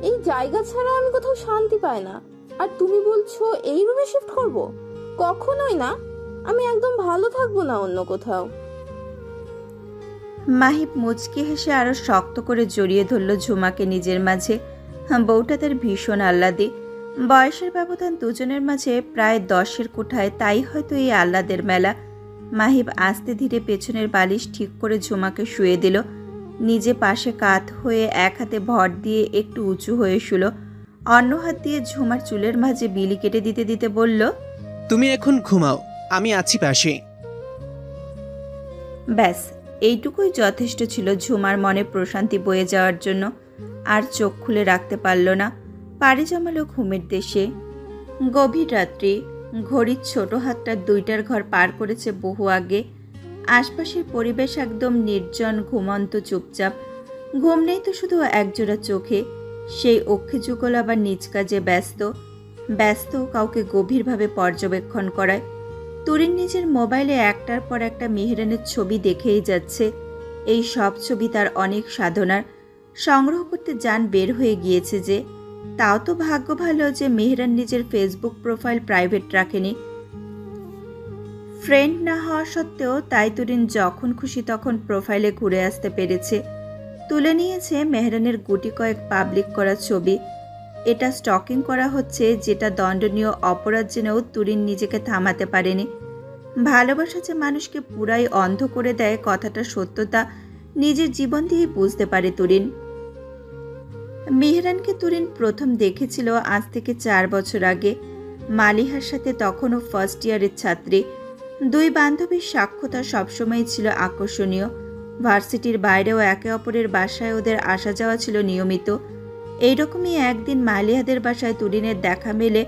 এই জায়গা ছাড়া আমি কোথাও শান্তি পাই না। আর তুমি বলছো এই রুমে শিফট করব? কখনোই না। আমি একদম ভালো থাকবো না অন্য কোথাও। মাহিব মুচকি হেসে আরো শক্ত করে জড়িয়ে ধরল ঝুমাকে নিজের মাঝে। বউটা তার ভীষণ আহ্লাদী। বয়সের ব্যবধান দুজনের মাঝে প্রায় 10-এর কোঠায়, তাই হয়তো এই আহ্লাদের মেলা। মাহিব আস্তে ধীরে পেছনের বালিশ ঠিক করে ঝুমাকে শুয়ে দিল। নিজে পাশে কাত হয়ে এক হাতে ভর দিয়ে একটু উঁচু হয়ে শুলো। অন্য হাত দিয়ে ঝুমার চুলের মাঝে বিলি কেটে দিতে দিতে বলল, তুমি এখন ঘুমাও, আমি আছি পাশে। ব্যাস, এইটুকুই যথেষ্ট ছিল ঝুমার মনে প্রশান্তি বয়ে যাওয়ার জন্য। আর চোখ খুলে রাখতে পারল না। পাড়ি জমালো ঘুমের দেশে। গভীর রাত্রি। ঘড়ির ছোট হাতটার 2টার ঘর পার করেছে বহু আগে। আশপাশের পরিবেশ একদম নির্জন, ঘুমন্ত, চুপচাপ। ঘুম নেই তো শুধু একজোড়া চোখে। সেই অক্ষে যুগল আবার নিজ কাজে ব্যস্ত কাউকে গভীরভাবে পর্যবেক্ষণ করায়। তুরিন নিজের মোবাইলে একটার পর একটা মেহরানের ছবি দেখেই যাচ্ছে। এই সব ছবি তার অনেক সাধনার। সংগ্রহ করতে যান বের হয়ে গিয়েছে যে। তাও তো ভাগ্য ভালো যে মেহরান নিজের ফেসবুক প্রোফাইল প্রাইভেট রাখেনি। ফ্রেন্ড না হওয়া সত্ত্বেও তাই তুরিন যখন খুশি তখন প্রোফাইলে ঘুরে আসতে পেরেছে। তুলে নিয়েছে মেহরানের গুটি কয়েক পাবলিক করা ছবি। এটা স্টকিং করা হচ্ছে, যেটা দণ্ডনীয় অপরাধ জেনেও তুরিন নিজেকে থামাতে পারেনি। ভালোবাসা যে মানুষকে পুরাই অন্ধ করে দেয়, কথাটা সত্যতা নিজের জীবন দিয়েই বুঝতে পারে তুরিন। মেহরানকে তুরিন প্রথম দেখেছিল আজ থেকে 4 বছর আগে। মালিহার সাথে তখনও ফার্স্ট ইয়ারের ছাত্রী। দুই বান্ধবীর সাক্ষ্যতা সবসময় ছিল আকর্ষণীয়। ভার্সিটির বাইরেও একে অপরের বাসায় ওদের আসা যাওয়া ছিল নিয়মিত। এইরকমই একদিন মালিহাদের বাসায় তুরিনের দেখা মেলে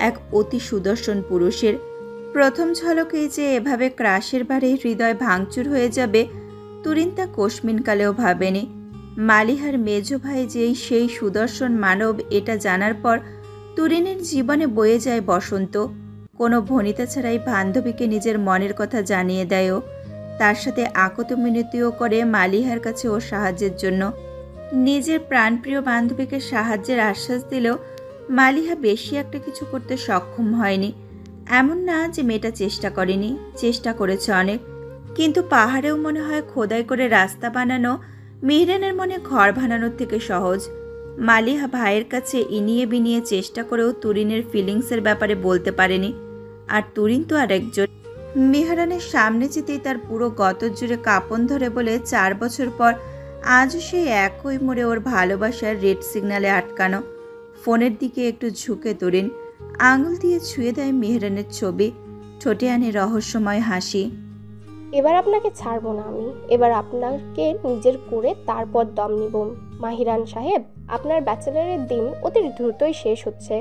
এক অতি সুদর্শন পুরুষের। প্রথম ঝলকেই যে এভাবে ক্রাশের বারে হৃদয় ভাঙচুর হয়ে যাবে তুরিন তা কোশমিনকালেও ভাবেনি। মালিহার মেজো ভাই যেই সেই সুদর্শন মানব এটা জানার পর তুরিনের জীবনে বয়ে যায় বসন্ত। কোনো ভনিতা ছাড়াই বান্ধবীকে নিজের মনের কথা জানিয়ে দেয়ও, তার সাথে আকত মিনতিও করে মালিহার কাছে ওর সাহায্যের জন্য। নিজের প্রাণপ্রিয় বান্ধবীকে সাহায্যের আশ্বাস দিলেও মালিহা বেশি একটা কিছু করতে সক্ষম হয়নি। এমন না যে মেয়েটা চেষ্টা করেনি, চেষ্টা করেছে অনেক, কিন্তু পাহাড়েও মনে হয় খোদাই করে রাস্তা বানানো মিহরানের মনে ঘর বানানোর থেকে সহজ। মালিহা ভাইয়ের কাছে ইনিয়ে বিনিয়ে চেষ্টা করেও তুরিনের ফিলিংসের ব্যাপারে বলতে পারেনি। আর তুরিন তো আর একজন। মেহরানের সামনে যেতেই তার পুরো গতর জুড়ে কাঁপন ধরে বলে 4 বছর পর আজও সেই একই মোড়ে ওর ভালোবাসার রেড সিগন্যালে আটকানো। ফোনের দিকে একটু ঝুঁকে তুরিন আঙুল দিয়ে ছুঁয়ে দেয় মেহরানের ছবি, ঠোঁটে আনে রহস্যময় হাসি। এবার আপনাকে ছাড়বো না আমি, এবার আপনাকে নিজের করে তারপর দম নিব। মাহিরান সাহেব, আপনার ব্যাচেলরের দিন অতি দ্রুতই শেষ হচ্ছে।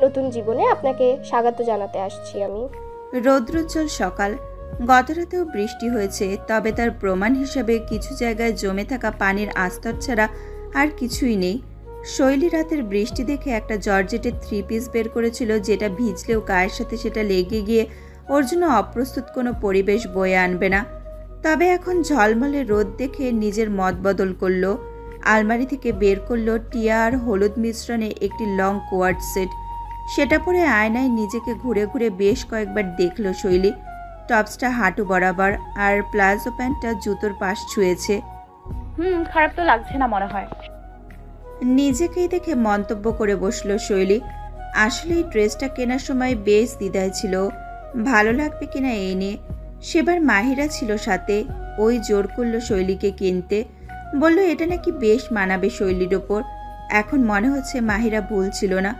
নতুন জীবনে আপনাকে স্বাগত জানাতে আসছি আমি। রৌদ্রোজ্জ্বল সকাল, গতরাতেও বৃষ্টি হয়েছে, তবে তার প্রমাণ হিসেবে কিছু জায়গায় জমে থাকা পানির আস্তর ছাড়া আর কিছুই নেই। শৈলী রাতের বৃষ্টি দেখে একটা জর্জেটের 3 পিস বের করেছিল, যেটা ভিজলেও গায়ের সাথে সেটা লেগে গিয়ে ওর জন্য অপ্রস্তুত কোনো পরিবেশ বয়ে আনবে না। তবে এখন ঝলমলে রোদ দেখে নিজের মত বদল করলো। আলমারি থেকে বের করলো টিয়া আর হলুদ মিশ্রণে একটি লং কোয়ার্ড সেট। সেটা পরে আয়নায় নিজেকে ঘুরে ঘুরে বেশ কয়েকবার দেখলো শৈলী। টপসটা হাঁটু বরাবর আর প্লাজো প্যান্টটা জুতোর পাশ ছুঁয়েছে। খারাপ তো লাগছে না মনে হয়। নিজেকেই দেখে মন্তব্য করে বসলো শৈলী। আসলে এই ড্রেসটা কেনার সময় বেশ দ্বিধায় ছিল, ভালো লাগবে কিনা এই নিয়ে। সেবার মাহিরা ছিল সাথে, ওই জোর করলো শৈলীকে কিনতে, বলল এটা নাকি বেশ মানাবে শৈলীর ওপর। এখন মনে হচ্ছে মাহিরা ভুল ছিল না।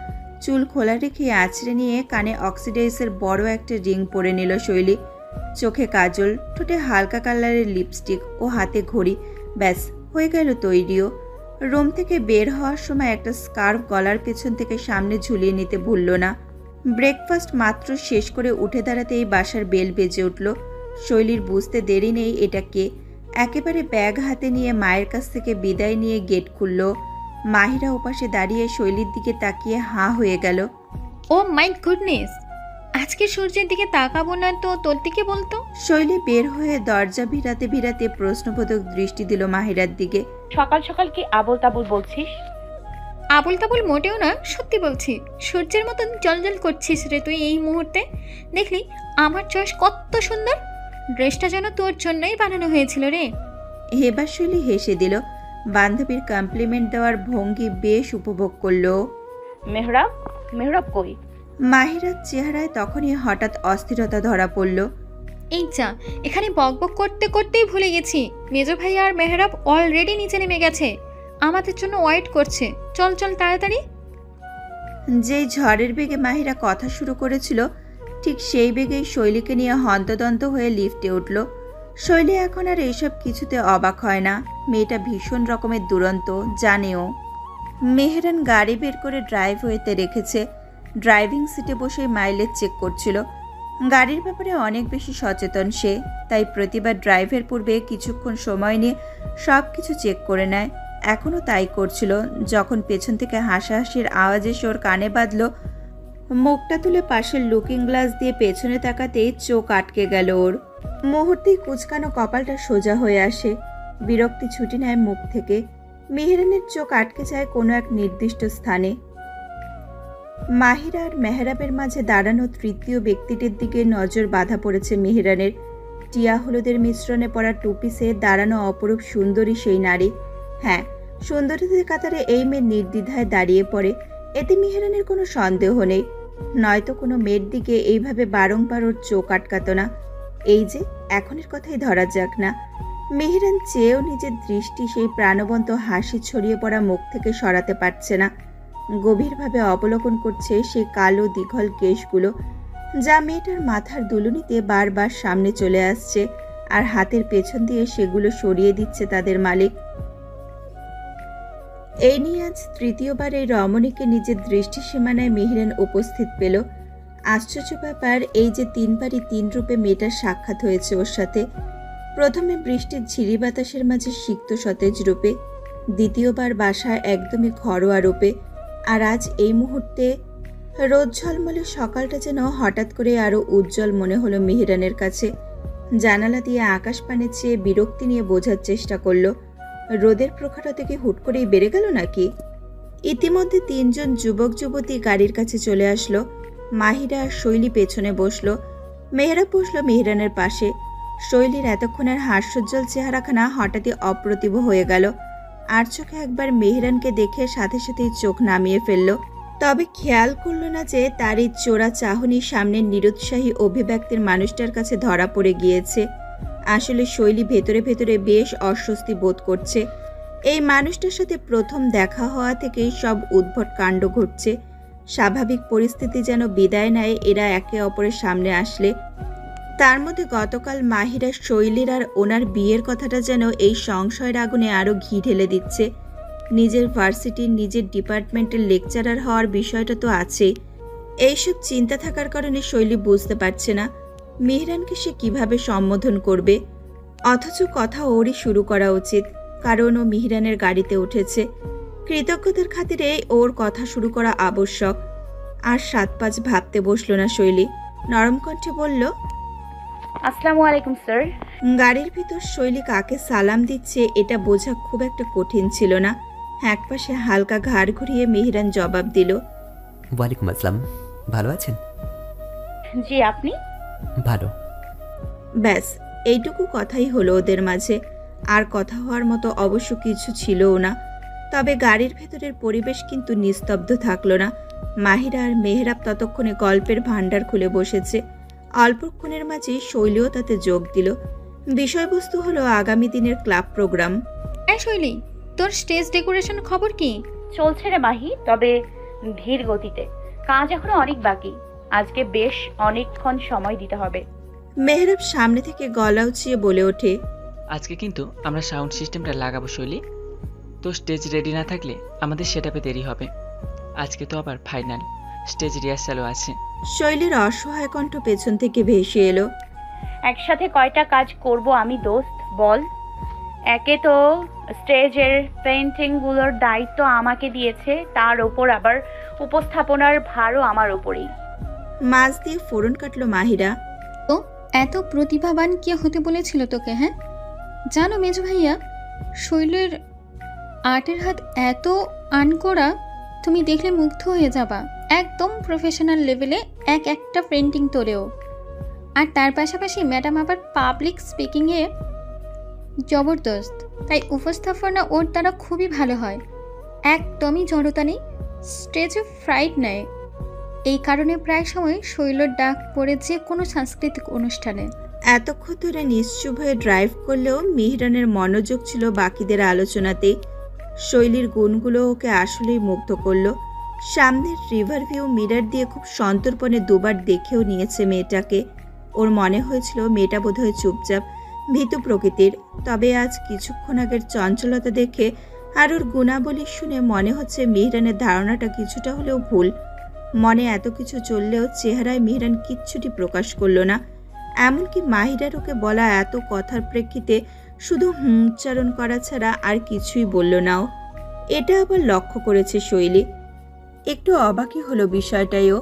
চুল খোলা রেখে আঁচড়ে নিয়ে কানে অক্সিডাইজের বড় একটা রিং পরে নিল শৈলী। চোখে কাজল, ঠোঁটে হালকা কালারের লিপস্টিক ও হাতে ঘড়ি, ব্যাস হয়ে গেল তৈরিও। রুম থেকে বের হওয়ার সময় একটা স্কার্ফ গলার পেছন থেকে সামনে ঝুলিয়ে নিতে ভুলল না। ব্রেকফাস্ট মাত্র শেষ করে উঠে দাঁড়াতেই বাসার বেল বেজে উঠল। শৈলীর বুঝতে দেরি নেই এটা কে। একেবারে ব্যাগ হাতে নিয়ে মায়ের কাছ থেকে বিদায় নিয়ে গেট খুলল। মাহিরা ওপাশে দাঁড়িয়ে শৈলীর দিকে তাকিয়ে হাঁ হয়ে গেল। ও মাই গুডনেস, আজকে সূর্যের দিকে তাকাবো না তো তোর দিকে বলতো। শৈলী বের হয়ে দরজা ভিড়াতে ভিড়াতে প্রশ্নবোধক দৃষ্টি দিল মাহিরার দিকে। সকাল সকাল কি আবল তাবল বলছিস? আবল তাবল মোটেও না, সত্যি বলছি। সূর্যের মতন জলজল করছিস রে তুই এই মুহূর্তে। দেখলি আমার চয়েস কত সুন্দর। ড্রেসটা যেন তোর জন্যই বানানো হয়েছিল রে। এবার শৈলী হেসে দিল। বান্ধবীর কমপ্লিমেন্ট দেওয়ার ভঙ্গি বেশ উপভোগ করল। মেহরাব কই? মাহিরার চেহারায় তখনই হঠাৎ অস্থিরতা ধরা পড়ল। এই যা, এখানে বকবক করতে করতেই ভুলে গেছি, মেজো ভাই আর মেহরাব অলরেডি নিচে নেমে গেছে, আমাদের জন্য ওয়েট করছে। চল চল তাড়াতাড়ি। যেই ঝড়ের বেগে মাহিরা কথা শুরু করেছিল, ঠিক সেই বেগেই শৈলীকে নিয়ে হন্তদন্ত হয়ে লিফটে উঠল। শৈলী এখন আর এইসব কিছুতে অবাক হয় না। মেয়েটা ভীষণ রকমের দুরন্ত, জানেও। মেহরান গাড়ি বের করে ড্রাইভওয়েতে রেখেছে। ড্রাইভিং সিটে বসে মাইলেজ চেক করছিল। গাড়ির ব্যাপারে অনেক বেশি সচেতন সে, তাই প্রতিবার ড্রাইভের পূর্বে কিছুক্ষণ সময় নিয়ে সব কিছু চেক করে নেয়। এখনও তাই করছিল যখন পেছন থেকে হাসাহাসির আওয়াজ এসে ওর কানে বাজল। মুখটা তুলে পাশের লুকিং গ্লাস দিয়ে পেছনে তাকাতেই চোখ আটকে গেল ওর। মুহূর্তেই কুচকানো কপালটা সোজা হয়ে আসে, বিরক্তি ছুটি নেয় মুখ থেকে। মেহরানের চোখ আটকে যায় কোনো এক নির্দিষ্ট স্থানে। মাহিরা আর মেহরাবের মাঝে দাঁড়ানো তৃতীয় ব্যক্তিটির দিকে নজর বাঁধা পড়েছে মেহরানের। টিয়া হলুদের মিশ্রণে পরা টুপিসে দাঁড়ানো অপরূপ সুন্দরী সেই নারী। হ্যাঁ, সুন্দরীদের কাতারে এই মেয়ে নির্দ্বিধায় দাঁড়িয়ে পড়ে, এতে মেহরানের কোনো সন্দেহ নেই। নয়তো কোনো মেয়ের দিকে এইভাবে বারংবার ওর চোখ আটকাতো না। এই যে এখনের কথাই ধরা যাক না। মেহরান চেয়েও নিজের দৃষ্টি সেই প্রাণবন্ত হাসি ছড়িয়ে পড়া মুখ থেকে সরাতে পারছে না। গভীরভাবে অবলোকন করছে সেই কালো দীঘল কেশগুলো, যা মেয়েটার মাথার দুলুনিতে বারবার সামনে চলে আসছে, আর হাতের পেছন দিয়ে সেগুলো সরিয়ে দিচ্ছে তাদের মালিক। এই নিয়ে আজ তৃতীয়বার এই রমণীকে নিজের দৃষ্টি সীমানায় মেহরান উপস্থিত পেল। আশ্চর্য ব্যাপার এই যে 3 বারই 3 রূপে মেয়েটার সাক্ষাৎ হয়েছে ওর সাথে। প্রথমে বৃষ্টির ঝিরি বাতাসের মাঝে সিক্ত সতেজ রূপে, দ্বিতীয়বার বাসায় একদমই ঘরোয়া রূপে, আর আজ এই মুহূর্তে রোদ ঝলমলে সকালটা যেন হঠাৎ করে আরো উজ্জ্বল মনে হলো মিহিরানের কাছে। জানালা দিয়ে আকাশ পানে চেয়ে বিরক্তি নিয়ে বোঝার চেষ্টা করলো, রোদের প্রখরতা কি হুট করেই বেড়ে গেল নাকি? ইতিমধ্যে 3 জন যুবক যুবতী গাড়ির কাছে চলে আসলো। মাহিরা আর শৈলী পেছনে বসলো। মেহরাব বসলো মিহিরানের পাশে। শৈলীর এতক্ষণের হাস্যোজ্জ্বল চেহারাখানা হঠাৎই অপ্রতিভ হয়ে গেল। আর চোখে একবার মেহরানকে দেখে সাথে সাথেই চোখ নামিয়ে ফেলল, তবে খেয়াল করল না যে তার এই চোরা চাহনি সামনে নিরুৎসাহী অভিব্যক্তির মানুষটার কাছে ধরা পড়ে গিয়েছে। আসলে শৈলী ভেতরে ভেতরে বেশ অস্বস্তি বোধ করছে। এই মানুষটার সাথে প্রথম দেখা হওয়া থেকেই সব উদ্ভট কাণ্ড ঘটছে। স্বাভাবিক পরিস্থিতি যেন বিদায় নেয় এরা একে অপরের সামনে আসলে। তার মধ্যে গতকাল মাহিরা শৈলীর আর ওনার বিয়ের কথাটা যেন এই সংশয়ের আগুনে আরও ঘি ঢেলে দিচ্ছে। নিজের ভার্সিটির নিজের ডিপার্টমেন্টের লেকচারার হওয়ার বিষয়টা তো আছেই। এইসব চিন্তা থাকার কারণে শৈলী বুঝতে পারছে না মিহিরানকে সে কিভাবে সম্বোধন করবে। অথচ কথা ওরই শুরু করা উচিত, কারণ ও মিহিরানের গাড়িতে উঠেছে। কৃতজ্ঞতার খাতিরে ওর কথা শুরু করা আবশ্যক। আর 7-5 ভাবতে বসলো না শৈলী, নরম কণ্ঠে বলল, আসসালামু আলাইকুম স্যার। গাড়ির ভিতর শৈলী কাকে সালাম দিচ্ছে এটা বোঝা খুব একটা কঠিন ছিল না। একপাশে হালকা ঘাড় ঘুরিয়ে মিহিরান জবাব দিল, ওয়ালাইকুম আসসালাম। ভালো আছেন? জি, আপনি? ভালো। ব্যাস এইটুকু কথাই হলো ওদের মাঝে। আর কথা হওয়ার মতো অবশ্য কিছু ছিলও না। তবে গাড়ির ভেতরের পরিবেশ কিন্তু নিস্তব্ধ থাকলো না। মাহিরা আর মেহরাব ততক্ষণে গল্পের ভাণ্ডার খুলে বসেছে। অল্পক্ষণের মাঝে শৈলীও তাতে যোগ দিল। বিষয়বস্তু হলো আগামী দিনের ক্লাব প্রোগ্রাম। শৈলী, তোর স্টেজ ডেকোরেশন খবর কি? চলছে রে মাহি, তবে ধীর গতিতে। কাজ এখনো অনেক বাকি। আজকে বেশ অনেকক্ষণ সময় দিতে হবে। মেহরাব সামনে থেকে গলা উঁচিয়ে বলে ওঠে, আজকে কিন্তু আমরা সাউন্ড সিস্টেমটা লাগাবো শৈলী। তো স্টেজ রেডি না থাকলে আমাদের সেটআপে দেরি হবে। আজকে তো আবার ফাইনাল স্টেজ রিহার্সালও আছে। শৈলীর অসহায় কণ্ঠ পেছন থেকে ভেসে এলো, একসাথে কয়টা কাজ করব আমি দোস্ত বল? একে তো স্টেজের পেইন্টিংগুলোর দায়িত্ব আমাকে দিয়েছে, তার ওপর আবার উপস্থাপনার ভারও আমার ওপরেই। মাছ দিয়ে ফোড়ন কাটলো মাহিরা। তো এত প্রতিভাবান কে হতে বলেছিল তোকে? হ্যাঁ, জানো মেজো ভাইয়া, শৈলীর আর্টের হাত এত আনকোড়া, তুমি দেখলে মুগ্ধ হয়ে যাবা। একদম প্রফেশনাল লেভেলে একটা পেন্টিং তোলেও। আর তার পাশাপাশি ম্যাডাম আবার পাবলিক স্পিকিংয়ে জবরদস্ত, তাই উপস্থাপনা ওর দ্বারা খুবই ভালো হয়। একদমই জড়তা নেই, স্টেজে ফ্রাইড নেয়। এই কারণে প্রায় সময় শৈলীর ডাক পড়ে যে কোনো সাংস্কৃতিক অনুষ্ঠানে। এতক্ষণ ধরে নিশ্চুপ হয়ে ড্রাইভ করলেও মিহিরানের মনোযোগ ছিল বাকিদের আলোচনাতে। শৈলীর গুণগুলো ওকে আসলেই মুগ্ধ করলো। সামনের রিভার ভিউ মিরর দিয়ে খুব সন্তর্পণে দুবার দেখেও নিয়েছে মেয়েটাকে। ওর মনে হয়েছিল মেয়েটা বোধহয় চুপচাপ, ভীতু প্রকৃতির। তবে আজ কিছুক্ষণ আগের চঞ্চলতা দেখে আর ওর গুণাবলী শুনে মনে হচ্ছে মিহিরানের ধারণাটা কিছুটা হলেও ভুল। মনে এত কিছু চললেও চেহারায় মিহিরান কিচ্ছুটি প্রকাশ করল না। এমনকি মাহিরার ওকে বলা এত কথার প্রেক্ষিতে শুধু উচ্চারণ করা ছাড়া আর কিছুই বলল না ও। এটা আবার লক্ষ্য করেছে শৈলী। একটু অবাকই হলো বিষয়টাইও।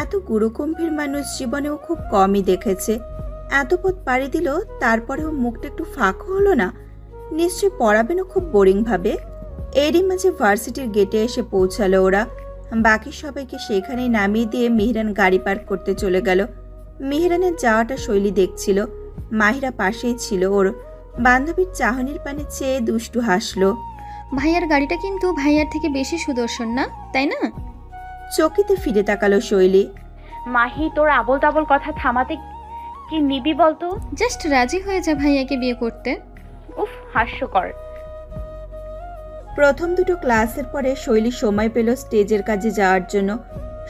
এত গুরুগম্ভীর মানুষ জীবনেও খুব কমই দেখেছে। এত পথ পাড়ি দিল, তারপরেও মুখটা একটু ফাঁকা হলো না। নিশ্চয় পড়াবেনও খুব বোরিং ভাবে। এরই মাঝে ভার্সিটির গেটে এসে পৌঁছালো ওরা। বাকি সবাইকে সেখানেই নামিয়ে দিয়ে মিহিরান গাড়ি পার্ক করতে চলে গেল। মিহিরানের যাওয়াটা শৈলী দেখছিল। মাহিরা পাশেই ছিল। ওর বান্ধবীর চাহনির পানে চেয়ে দুষ্টু হাসলো। ভাইয়ার গাড়িটা কিন্তু ভাইয়ার থেকে বেশি সুদর্শন না, তাই না? চকিতে ফিরে তাকালো শৈলী। মাহি, তোর আবল তাবল কথা থামাতে কি নিবি বলতো? জাস্ট রাজি হয়ে যা ভাইয়াকে বিয়ে করতে। উফ, হাস্যকর। প্রথম দুটো ক্লাসের পরে শৈলী সময় পেল স্টেজের কাজে যাওয়ার জন্য।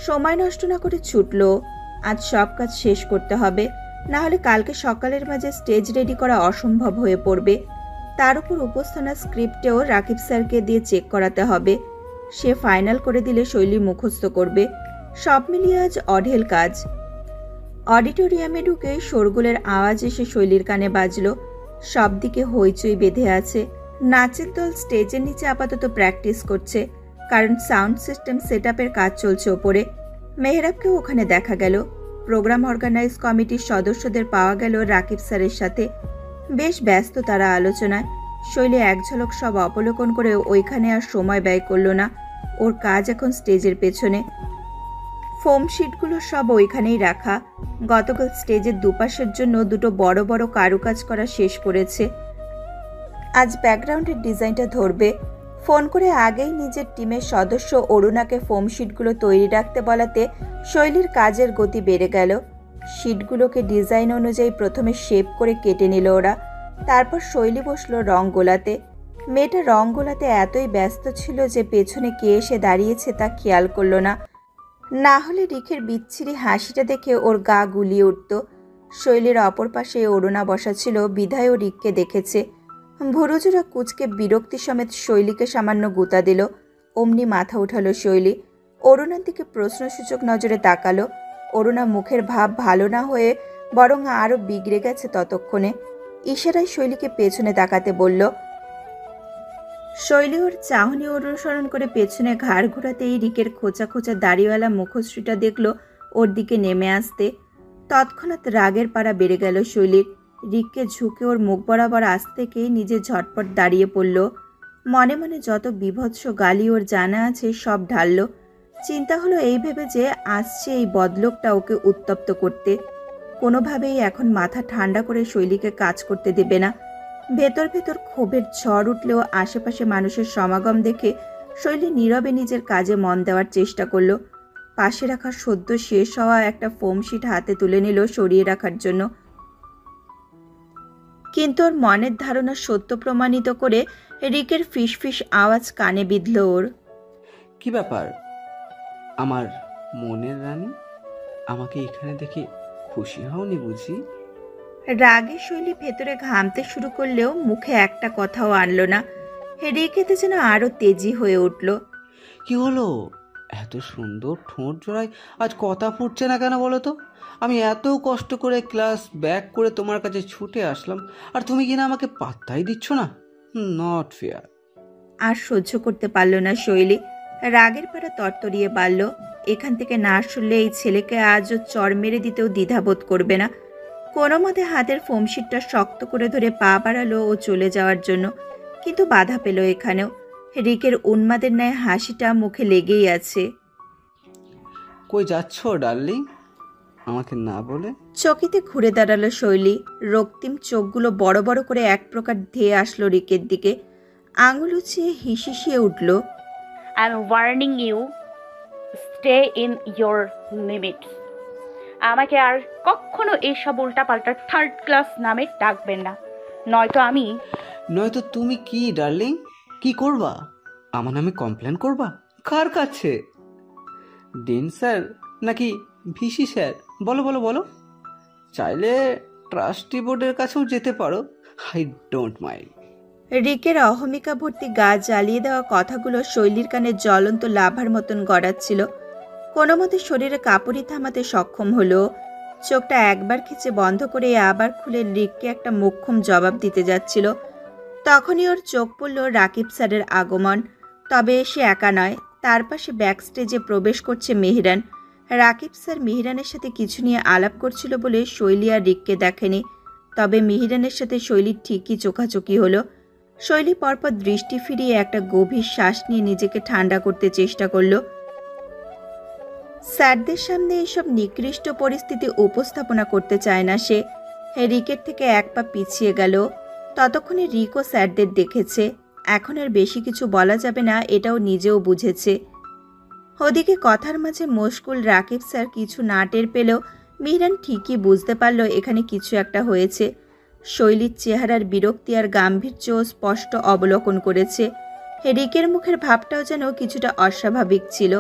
সময় নষ্ট না করে ছুটলো। আজ সব কাজ শেষ করতে হবে, না হলে কালকে সকালের মাঝে স্টেজ রেডি করা অসম্ভব হয়ে পড়বে। তার উপর উপস্থাপনার স্ক্রিপ্টেও রাকিব স্যারকে দিয়ে চেক করাতে হবে। সে ফাইনাল করে দিলে শৈলী মুখস্থ করবে। সব মিলিয়ে আজ অঢেল কাজ। অডিটোরিয়ামে ঢুকে শোরগোলের আওয়াজ এসে শৈলীর কানে বাজলো। সব দিকে হইচই বেঁধে আছে। নাচের দল স্টেজের নিচে আপাতত প্র্যাকটিস করছে, কারণ সাউন্ড সিস্টেম সেটআপের কাজ চলছে ওপরে। মেহরাবকেও ওখানে দেখা গেল। প্রোগ্রাম অর্গানাইজ কমিটির সদস্যদের পাওয়া গেল রাকিব স্যারের সাথে। বেশ ব্যস্ত তারা আলোচনায়। শৈলী এক ঝলক সব অবলোকন করে ওইখানে আর সময় ব্যয় করল না। ওর কাজ এখন স্টেজের পেছনে। ফোম শিটগুলো সব ওইখানেই রাখা। গতকাল স্টেজের দুপাশের জন্য দুটো বড় বড় কারুকাজ করা শেষ করেছে। আজ ব্যাকগ্রাউন্ডের ডিজাইনটা ধরবে। ফোন করে আগেই নিজের টিমের সদস্য অরুণাকে ফোম শিটগুলো তৈরি রাখতে বলাতে শৈলীর কাজের গতি বেড়ে গেল। শিটগুলোকে ডিজাইন অনুযায়ী প্রথমে শেপ করে কেটে নিল ওরা। তারপর শৈলী বসলো রং গোলাতে। মেয়েটা রং গোলাতে এতই ব্যস্ত ছিল যে পেছনে কে এসে দাঁড়িয়েছে তা খেয়াল করলো না। না হলে রিকের বিচ্ছিরি হাসিটা দেখে ওর গা গুলিয়ে উঠত। শৈলীর অপর পাশে অরুণা বসা ছিল, বিধায় ও রিককে দেখেছে। ভুরুজোড়া কুচকে বিরক্তি সমেত শৈলীকে সামান্য গুতা দিল। অমনি মাথা উঠালো শৈলী। অরুণার দিকে প্রশ্নসূচক নজরে তাকালো। অরুণা মুখের ভাব ভালো না হয়ে বরং আরও বিগড়ে গেছে ততক্ষণে। ইশারায় শৈলীকে পেছনে তাকাতে বলল। শৈলী ওর চাহনি অনুসরণ করে পেছনে ঘাড় ঘোরাতেই রিকের খোঁচা খোঁচা দাড়িওয়ালা মুখশ্রীটা দেখল ওর দিকে নেমে আসতে। তৎক্ষণাৎ রাগের পাড়া বেড়ে গেল শৈলীর। রিককে ঝুঁকে ওর মুখ বরাবর আসতে থেকেই নিজে ঝটপট দাঁড়িয়ে পড়ল। মনে মনে যত বিভৎস গালি ওর জানা আছে সব ঢালল। চিন্তা হলো এই ভেবে যে আসছে এই বদলোকটা ওকে উত্তপ্ত করতে। কোনোভাবেই এখন মাথা ঠান্ডা করে শৈলীকে কাজ করতে দেবে না। ভেতর ভেতর ক্ষোভের ঝড় উঠলেও আশেপাশে মানুষের সমাগম দেখে শৈলী নীরবে নিজের কাজে মন দেওয়ার চেষ্টা করল। পাশে রাখা সদ্য শেষ হওয়া একটা ফোম শিট হাতে তুলে নিল সরিয়ে রাখার জন্য। কিন্তু ওর মনের ধারণা সত্য প্রমাণিত করে রিকের ফিসফিস আওয়াজ কানে বিঁধল ওর। কি ব্যাপার আমার মনের রানী, আমাকে এখানে দেখে খুশি হওনি বুঝি? রাগে শৈলী ভেতরে ঘামতে শুরু করলেও মুখে একটা কথাও আনলো না। রিক এতে যেন আরো তেজি হয়ে উঠল। কি হলো? এত সুন্দর ঠোঁট জোড়ায় আজ কথা ফুটছে না কেন বলো তো? আমি এত কষ্ট করে ক্লাস ব্যাক করে তোমার কাছে ছুটে আসলাম, আর তুমি কিনা আমাকে পাত্তাই দিচ্ছ না। Not fair. আর সহ্য করতে পারল না শৈলী। রাগের পাড়া তরতরিয়ে বাড়ল। এখান থেকে না শুনলে এই ছেলেকে আজও চর মেরে দিতেও দ্বিধাবোধ করবে না। কোনো মতে হাতের ফোমশিটটা শক্ত করে ধরে পা বাড়ালো ও চলে যাওয়ার জন্য, কিন্তু বাধা পেল এখানেও। রিকের উন্মাদের ন্যায় হাসিটা মুখে লেগেই আছে। কই যাচ্ছ ডার্লিং, আমাকে না বলে? চকিতে ঘুরে দাঁড়ালো শৈলী। রক্তিম চোখগুলো বড় বড় করে এক প্রকার ধেয়ে আসলো রিকের দিকে। আঙুল উঁচিয়ে হিসিয়ে উঠল। I am warning you, stay in your limits. আমাকে আর কখনো এইসব উল্টাপাল্টা থার্ড ক্লাস নামে ডাকবেন না, নয়তো তুমি কি ডার্লিং? কি করবা? আমার নামে কমপ্লেন করবা? কার কাছে? ডিন স্যার নাকি ভিসি স্যার? বলো বলো বলো। চাইলে ট্রাস্টি বোর্ডের কাছেও যেতে পারো, আই ডোন্ট মাইন্ড। রিকের অহমিকা ভর্তি গা জ্বালিয়ে দেওয়া কথাগুলো শৈলীর কানে জ্বলন্ত লাভার মতন গড়াচ্ছিল। কোনো মতে শরীরে কাপড়ি থামাতে সক্ষম হলো। চোখটা একবার খিচে বন্ধ করে আবার খুলে রিককে একটা মোক্ষম জবাব দিতে যাচ্ছিল। তখনই ওর চোখ পড়ল রাকিব স্যারের আগমন। তবে সে একা নয়, তার পাশে ব্যাক স্টেজে প্রবেশ করছে মেহরান। রাকিব স্যার মেহরানের সাথে কিছু নিয়ে আলাপ করছিল বলে শৈলী আর রিককে দেখেনি। তবে মেহরানের সাথে শৈলীর ঠিকই চোখাচোখি হলো। শৈলী পরপর দৃষ্টি ফিরিয়ে একটা গভীর শ্বাস নিয়ে নিজেকে ঠান্ডা করতে চেষ্টা করলো। স্যারদের সামনে এসব নিকৃষ্ট পরিস্থিতি উপস্থাপনা করতে চায় না সে। রিকের থেকে এক পা পিছিয়ে গেল। ততক্ষণে রিকও স্যারদের দেখেছে। এখন আর বেশি কিছু বলা যাবে না, এটাও নিজেও বুঝেছে। ওদিকে কথার মাঝে মশগুল রাকিব স্যার কিছু না টের পেলেও মেহরান ঠিকই বুঝতে পারল এখানে কিছু একটা হয়েছে। শৈলীর চেহারার বিরক্তি আর গাম্ভীর্য স্পষ্ট অবলোকন করেছে। রিকের মুখের ভাবটাও যেন কিছুটা অস্বাভাবিক ছিল।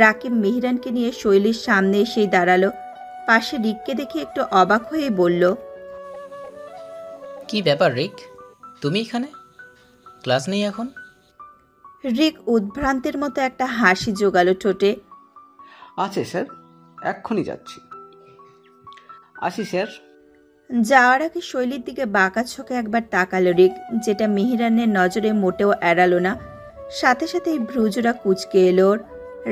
রাকিব মেহরানকে নিয়ে শৈলীর সামনে এসেই দাঁড়ালো। পাশে রিককে দেখে একটু অবাক হয়ে বলল, কি ব্যাপার রিক, তুমি এখানে? ক্লাস নেই এখন? রিক উদ্ভ্রান্তের মতো একটা হাসি জোগালো ঠোঁটে। আছে স্যার, এক্ষুনি যাচ্ছি। আসি স্যার। যাওয়ার আগে শৈলীর দিকে বাঁকা চোখে একবার তাকালো রিক, যেটা মেহেরানের নজরে মোটেও এড়ালো না। সাথে সাথেই ভ্রুজোড়া কুঁচকে এলো ওর।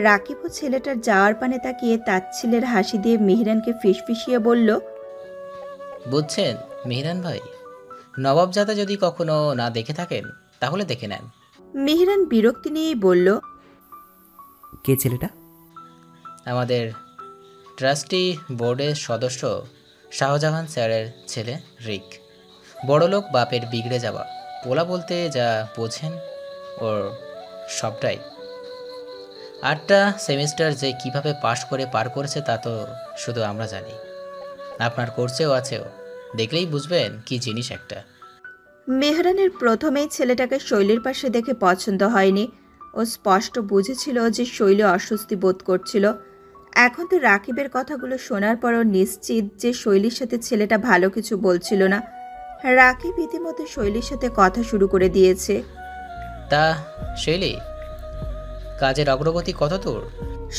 রাকিবও ছেলেটার যাওয়ার পানে তাকিয়ে তাচ্ছিলের হাসি দিয়ে মেহেরানকে ফিসফিসিয়ে বলল, বুঝছেন মেহরান ভাই, নবাবজাদা যদি কখনো না দেখে থাকেন তাহলে দেখে নেন। মেহেরান বিরক্তি নিয়েই বলল, কে ছেলেটা? আমাদের ট্রাস্টি বোর্ডের সদস্য শাহজাহান স্যারের ছেলে রিক। বড়লোক বাপের বিগড়ে যাওয়া পোলা বলতে যা বোঝেন ওর সবটাই। 8টা সেমিস্টার যে কিভাবে পাশ করে পার করেছে তা তো শুধু আমরা জানি, আপনার কোর্সেও আছেও, দেখলেই বুঝবেন কি জিনিস একটা। মেহরানের প্রথমেই ছেলেটাকে শৈলীর পাশে দেখে পছন্দ হয়নি। ও স্পষ্ট বুঝেছিল যে শৈলী অস্বস্তি বোধ করছিল। এখন তো রাকিবের কথাগুলো শোনার পরও নিশ্চিত যে শৈলীর সাথে ছেলেটা ভালো কিছু বলছিল না। রাকিব ইতিমধ্যে শৈলীর সাথে কথা শুরু করে দিয়েছে। তা শৈলী, কাজের অগ্রগতি কত দূর?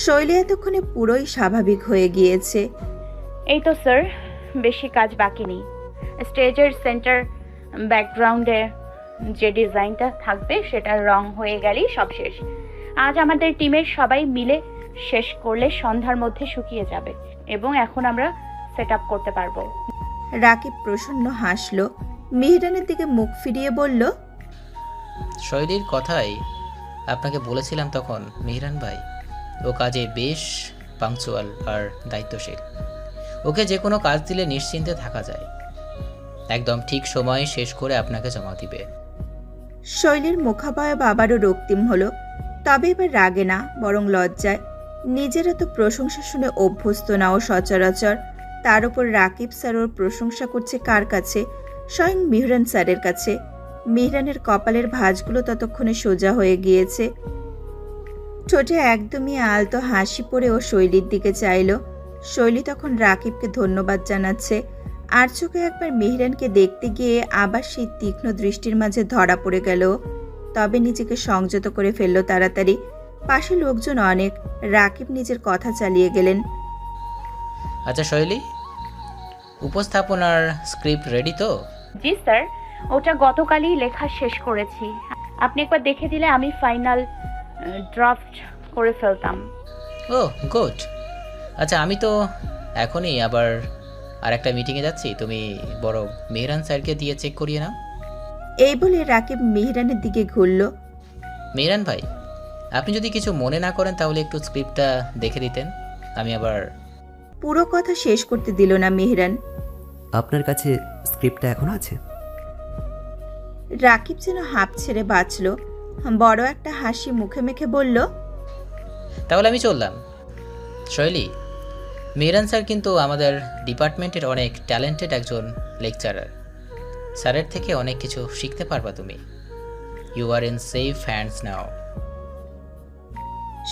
শৈলী এতক্ষণে পুরোই স্বাভাবিক হয়ে গিয়েছে। এই তো স্যার, বেশি কাজ বাকি নেই। স্টেজের সেন্টার ব্যাকগ্রাউন্ডে যে ডিজাইনটা থাকবে সেটা রং হয়ে গেলেই সব শেষ। আজ আমাদের টিমের সবাই মিলে শেষ করলে সন্ধ্যার মধ্যে শুকিয়ে যাবে এবং এখন আমরা সেট আপ করতে পারবো। রাকিব প্রসন্ন হাসল, মেহরানের দিকে মুখ ফিরিয়ে বলল, শৈলীর কথাই আপনাকে বলেছিলাম তখন মেহরান ভাই, ও কাজে বেশ পাংচুয়াল আর দায়িত্বশীল। ওকে যে কোনো কাজ দিলে নিশ্চিন্তে থাকা যায়, একদম ঠিক সময়ে শেষ করে আপনাকে জমা দিবে। শৈলীর মুখাবয়ব আবারও রক্তিম হলো, তবে এবার রাগে না, বরং লজ্জায়। নিজেরা তো প্রশংসা শুনে অভ্যস্ত না ও সচরাচর, তার উপর রাকিব স্যার ওর প্রশংসা করছে কার কাছে? স্বয়ং মেহরান স্যারের কাছে। মেহরানের কপালের ভাঁজগুলো ততক্ষণে সোজা হয়ে গিয়েছে। ঠোঁটে একদমই আলতো হাসি পড়ে ও শৈলীর দিকে চাইল। শৈলী তখন রাকিবকে ধন্যবাদ জানাচ্ছে, আর চোখে একবার মেহরানকে দেখতে গিয়ে আবার সেই তীক্ষ্ণ দৃষ্টির মাঝে ধরা পড়ে গেল। তবে নিজেকে সংযত করে ফেলল তাড়াতাড়ি। পাশে লোকজন অনেক। রাকিব নিজের কথা চালিয়ে গেলেন, আচ্ছা শৈলী, উপস্থাপনার স্ক্রিপ্ট রেডি তো? জি স্যার, ওটা গতকালই লেখা শেষ করেছি। আপনি একবার দেখে দিলে আমি ফাইনাল ড্রাফট করে ফেলতাম। ও গুড। আচ্ছা আমি তো এখনই আবার আর একটা মিটিংয়ে যাচ্ছি, তুমি বড় মেহরান স্যারকে দিয়ে চেক করিয়ে নাও। এই বলে রাকিব মেহরানের দিকে ঘুরল। মেহরান ভাই, আপনি যদি কিছু মনে না করেন তাহলে একটু স্ক্রিপ্টটা দেখে দিতেন, আমি আবার। পুরো কথা শেষ করতে দিল না মেহরান। আপনার কাছে স্ক্রিপ্টটা এখনো আছে? রাকিব যেন হাঁপ ছেড়ে বাঁচল। বড় একটা হাসি মুখে মেখে বলল, তাহলে আমি চললাম। শৈলী, মেহরান স্যার কিন্তু আমাদের ডিপার্টমেন্টের অনেক ট্যালেন্টেড একজন লেকচারার। স্যারের থেকে অনেক কিছু শিখতে পারবা তুমি। You are in safe hands now.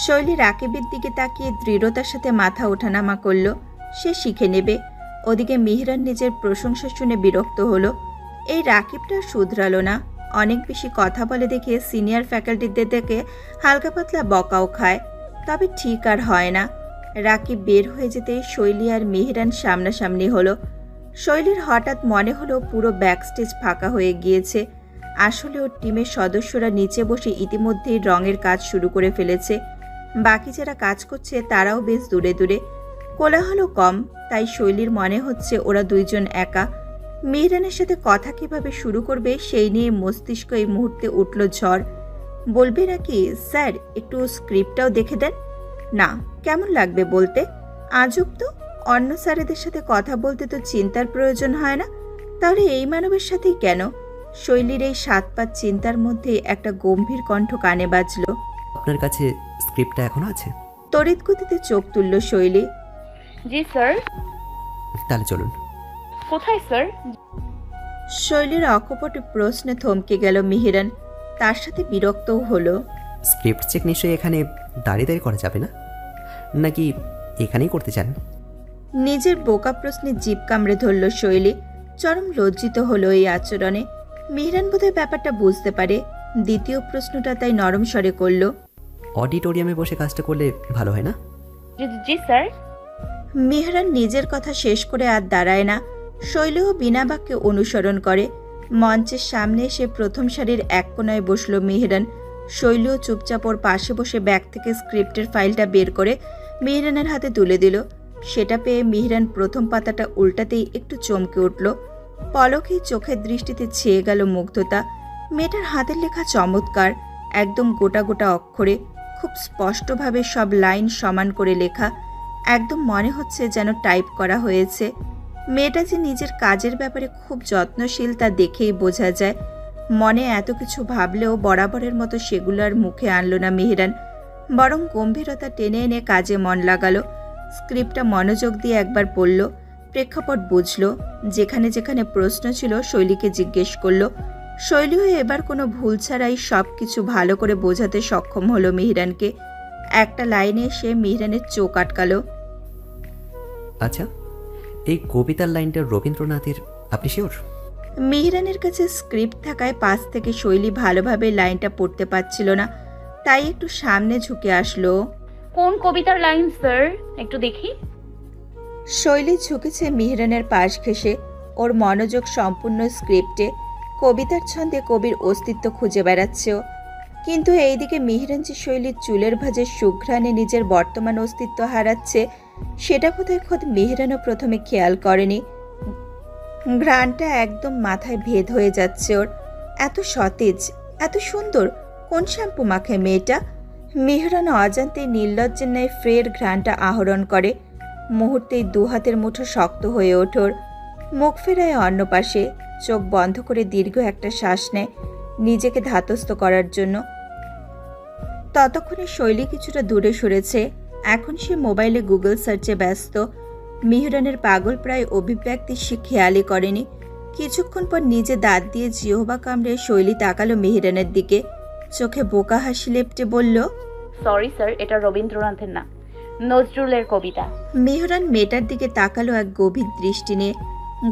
Shoili রাকিবের দিকে তাকিয়ে দৃঢ়তার সাথে মাথা ওঠানামা করল, সে শিখে নেবে। ওদিকে মেহরান নিজের প্রশংসা শুনে বিরক্ত হলো। এই রাকিবটা শুধরালো না, অনেক বেশি কথা বলে দেখে সিনিয়র ফ্যাকাল্টিদের দেখে হালকা পাতলা বকাও খায়, তবে ঠিক আর হয় না। রাকিব বের হয়ে যেতে শৈলী আর মেহরান সামনাসামনি হলো। শৈলীর হঠাৎ মনে হলো পুরো ব্যাকস্টেজ ফাঁকা হয়ে গিয়েছে। আসলে ওর টিমের সদস্যরা নিচে বসে ইতিমধ্যেই রঙের কাজ শুরু করে ফেলেছে। বাকি যারা কাজ করছে তারাও বেশ দূরে দূরে। কোলাহলও কম, তাই শৈলীর মনে হচ্ছে ওরা দুইজন একা। মেহরানের সাথে কথা কিভাবে শুরু করবে সেই নিয়ে মস্তিষ্ক এই মুহূর্তে উঠল ঝড়। বলবে নাকি, স্যার একটু স্ক্রিপ্টটাও দেখে দেন না? কেমন লাগবে বলতে? আজব তো, অন্য স্যারেদের সাথে কথা বলতে তো চিন্তার প্রয়োজন হয় না, তাহলে এই মানবের সাথেই কেন? শৈলীর এই 7 পাঁচ চিন্তার মধ্যে একটা গম্ভীর কণ্ঠ কানে বাজল, আপনার কাছে স্ক্রিপ্টটা এখনো আছে? তড়িৎ গতিতে চোখ তুলল শৈলী। জি স্যার। তাহলে চলুন। কোথায় স্যার? শৈলীর অকপট প্রশ্নে থমকে গেল মেহরান, তার সাথে বিরক্তও হলো। স্ক্রিপ্ট চেক নিশ্চয়ই এখানে দাঁড়িয়ে দাঁড়িয়ে করা যাবে না, নাকি এখানেই করতে চান? নিজের বোকা প্রশ্নে জিভ কামড়ে ধরল শৈলী। চরম লজ্জিত হলো এই আচরণে। মেহরান বোধহয় ব্যাপারটা বুঝতে পারে। দ্বিতীয় প্রশ্নটা তাই নরম স্বরে করল, অডিটোরিয়ামে বসে কাজটা করলে ভালো হয় না? জি স্যার। মেহরান নিজের কথা শেষ করে আর দাঁড়ায় না। শৈলীও বিনা বাক্যে অনুসরণ করে। মঞ্চের সামনে এসে প্রথম সারির এক কোনায় বসল মেহরান। শৈলীও চুপচাপ ওর পাশে বসে ব্যাগ থেকে স্ক্রিপ্টের ফাইলটা বের করে মেহরানের হাতে তুলে দিল। সেটা পেয়ে মেহরান প্রথম পাতাটা উল্টাতেই একটু চমকে উঠল। পলকেই চোখের দৃষ্টিতে ছেয়ে গেল মুগ্ধতা। মেয়েটার হাতের লেখা চমৎকার, একদম গোটা গোটা অক্ষরে, খুব স্পষ্টভাবে সব লাইন সমান করে লেখা। একদম মনে হচ্ছে যেন টাইপ করা হয়েছে। মেয়েটা যে নিজের কাজের ব্যাপারে খুব যত্নশীল তা দেখেই বোঝা যায়। মনে এত কিছু ভাবলেও বরাবরের মতো সেগুলো আর মুখে আনল না মেহরান, বরং গম্ভীরতা টেনে এনে কাজে মন লাগালো। স্ক্রিপ্টটা মনোযোগ দিয়ে একবার পড়ল, প্রেক্ষাপট বুঝল, যেখানে যেখানে প্রশ্ন ছিল শৈলীকে জিজ্ঞেস করল। শৈলীও এবার কোনো ভুল ছাড়াই সব কিছু ভালো করে বোঝাতে সক্ষম হলো মেহরানকে। একটা লাইনে এসে মেহরানের চোখ আটকালো। আচ্ছা, এই কবিতার লাইনটা রবীন্দ্রনাথের, আপনি শিওর? মেহরানের কাছে স্ক্রিপ্ট থাকায় পাশ থেকে শৈলী ভালোভাবে লাইনটা পড়তে পারছিল না, তাই একটু সামনে ঝুঁকে আসলো। কোন কবিতার লাইন স্যার, একটু দেখি। শৈলী ঝুঁকেছে মেহরানের পাশ ঘেঁষে। ওর মনোযোগ সম্পূর্ণ স্ক্রিপ্টে। কবিতার ছন্দে কবির অস্তিত্ব খুঁজে বেড়াচ্ছে ও। কিন্তু এইদিকে মেহরান যে শৈলীর চুলের ভাঁজের সুঘ্রাণে নিজের বর্তমান অস্তিত্ব হারাচ্ছে, সেটা বোধহয় খোদ মেহরানও প্রথমে খেয়াল করেনি। ঘ্রাণটা একদম মাথায় ভেদ হয়ে যাচ্ছে ওর। এত সতেজ, এত সুন্দর, কোন শ্যাম্পু মাখে মেয়েটা? মেহরান অজান্তেই নির্লজ্জের ন্যায় ফ্রের ঘ্রাণটা আহরণ করে। মুহূর্তেই দু হাতের মুঠো শক্ত হয়ে ওঠোর। মুখ ফেরায় অন্য পাশে, চোখ বন্ধ করে দীর্ঘ একটা শ্বাস নেয় নিজেকে ধাতস্থ করার জন্য। ততক্ষণে শৈলী কিছুটা দূরে সরেছে। এখন সে মোবাইলে গুগল সার্চে ব্যস্ত। মেহরানের পাগল প্রায় অভিব্যক্তি সে খেয়ালই করেনি। কিছুক্ষণ পর নিজে দাঁত দিয়ে জিহ্বা কামড়ে শৈলী তাকালো মেহরানের দিকে। চোখে বোকা হাসি লেপটে বলল, সরি স্যার, এটা রবীন্দ্রনাথের না, নজরুলের কবিতা। মেহরান মেয়েটার দিকে তাকালো এক গভীর দৃষ্টি নিয়ে।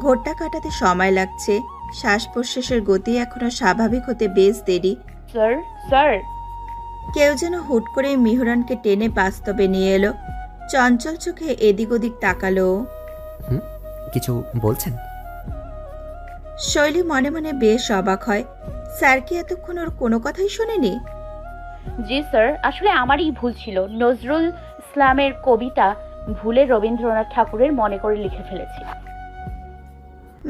ঘোরটা কাটাতে সময় লাগছে, শ্বাস প্রশ্বাসের গতি এখনো স্বাভাবিক হতে বেশ দেরি। স্যার স্যার, কেউ যেন হুট করে মেহরানকে টেনে বাস্তবে নিয়ে এলো। চঞ্চল চোখে এদিক ওদিক তাকালো। কিছু বলছেন? শৈলী মনে মনে বেশ অবাক হয়। স্যার কি এতক্ষণ ওর কোনো কথাই শোনেনি? জি স্যার, আসলে আমারই ভুল ছিল। নজরুল ইসলামের কবিতা ভুলে রবীন্দ্রনাথ ঠাকুরের মনে করে লিখে ফেলেছি।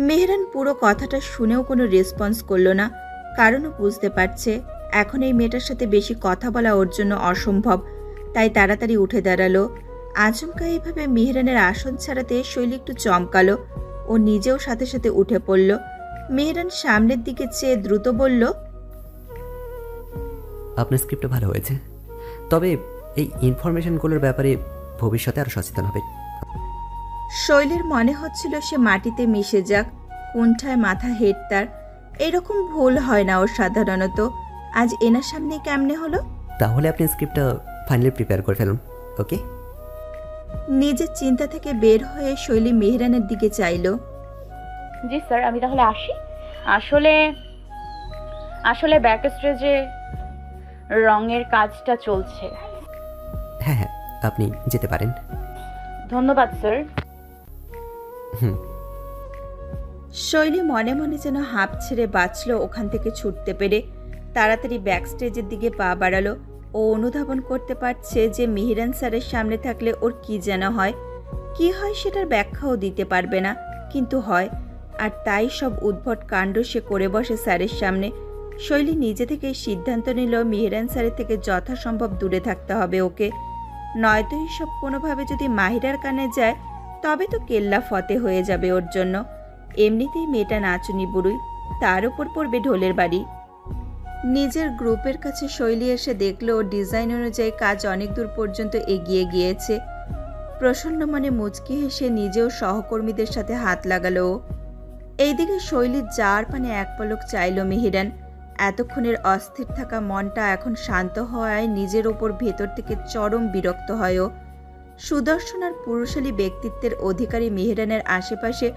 মেহরান পুরো কথাটা শুনেও কোনো রেসপন্স করলো না, কারণও বুঝতে পারছে এখন এই মেয়েটার সাথে বেশি কথা বলা ওর জন্য অসম্ভব। তাই তাড়াতাড়ি উঠে দাঁড়ালো। আচমকা এইভাবে মেহরানের আসন ছাড়াতে শৈলী একটু চমকালো। ও নিজেও সাথে সাথে উঠে পড়ল। মেহরান সামনের দিকে চেয়ে দ্রুত বলল, আপনার স্ক্রিপ্টটা ভালো হয়েছে, তবে এই ইনফরমেশনগুলোর ব্যাপারে ভবিষ্যতে আরও সচেতন হবে। শৈলীর মনে হচ্ছিল সে মাটিতে মিশে যাক, কোনটায় মাথা হেট তার। এরকম ভুল হয় না ওর সাধারণত, আজ এনার সামনে কেমনে হলো? তাহলে আপনি স্ক্রিপ্টটা ফাইনালি প্রিপেয়ার করে ফেলুন, ওকে? নিজের চিন্তা থেকে বের হয়ে শৈলী মেহরানের দিকে চাইল। জি স্যার, আমি তাহলে আসি। আসলে ব্যাক স্টেজে রঙের কাজটা চলছে। হ্যাঁ হ্যাঁ, আপনি যেতে পারেন। ধন্যবাদ স্যার। শৈলী মনে মনে যেন হাঁপ ছেড়ে বাঁচল ওখান থেকে ছুটতে পেরে। তাড়াতাড়ি ব্যাক স্টেজের দিকে পা বাড়ালো। ও অনুধাবন করতে পারছে যে মেহরান স্যারের সামনে থাকলে ওর কি যেন হয়। কি হয় সেটার ব্যাখ্যাও দিতে পারবে না, কিন্তু হয়। আর তাই সব উদ্ভট কাণ্ড সে করে বসে স্যারের সামনে। শৈলী নিজে থেকেই সিদ্ধান্ত নিল মেহরান স্যারের থেকে যথাসম্ভব দূরে থাকতে হবে ওকে। নয়তো এইসব কোনোভাবে যদি মাহিরার কানে যায় তবে তো কেল্লা ফতে হয়ে যাবে ওর জন্য। এমনিতেই মেয়েটা নাচুনি বুড়ুই, তার উপর পড়বে ঢোলের বাড়ি। নিজের গ্রুপের কাছে শৈলী এসে দেখলো ডিজাইন অনুযায়ী কাজ অনেক দূর পর্যন্ত এগিয়ে গিয়েছে। প্রসন্ন মনে মুচকি হেসে নিজেও সহকর্মীদের সাথে হাত লাগালো। এইদিকে শৈলীর যার পানে এক পলক চাইল মেহরান। এতক্ষণের অস্থির থাকা মনটা এখন শান্ত হওয়ায় নিজের ওপর ভেতর থেকে চরম বিরক্ত হয়। সুদর্শন আর পুরুষালী ব্যক্তিত্বের অধিকারী মেহরানের আশেপাশে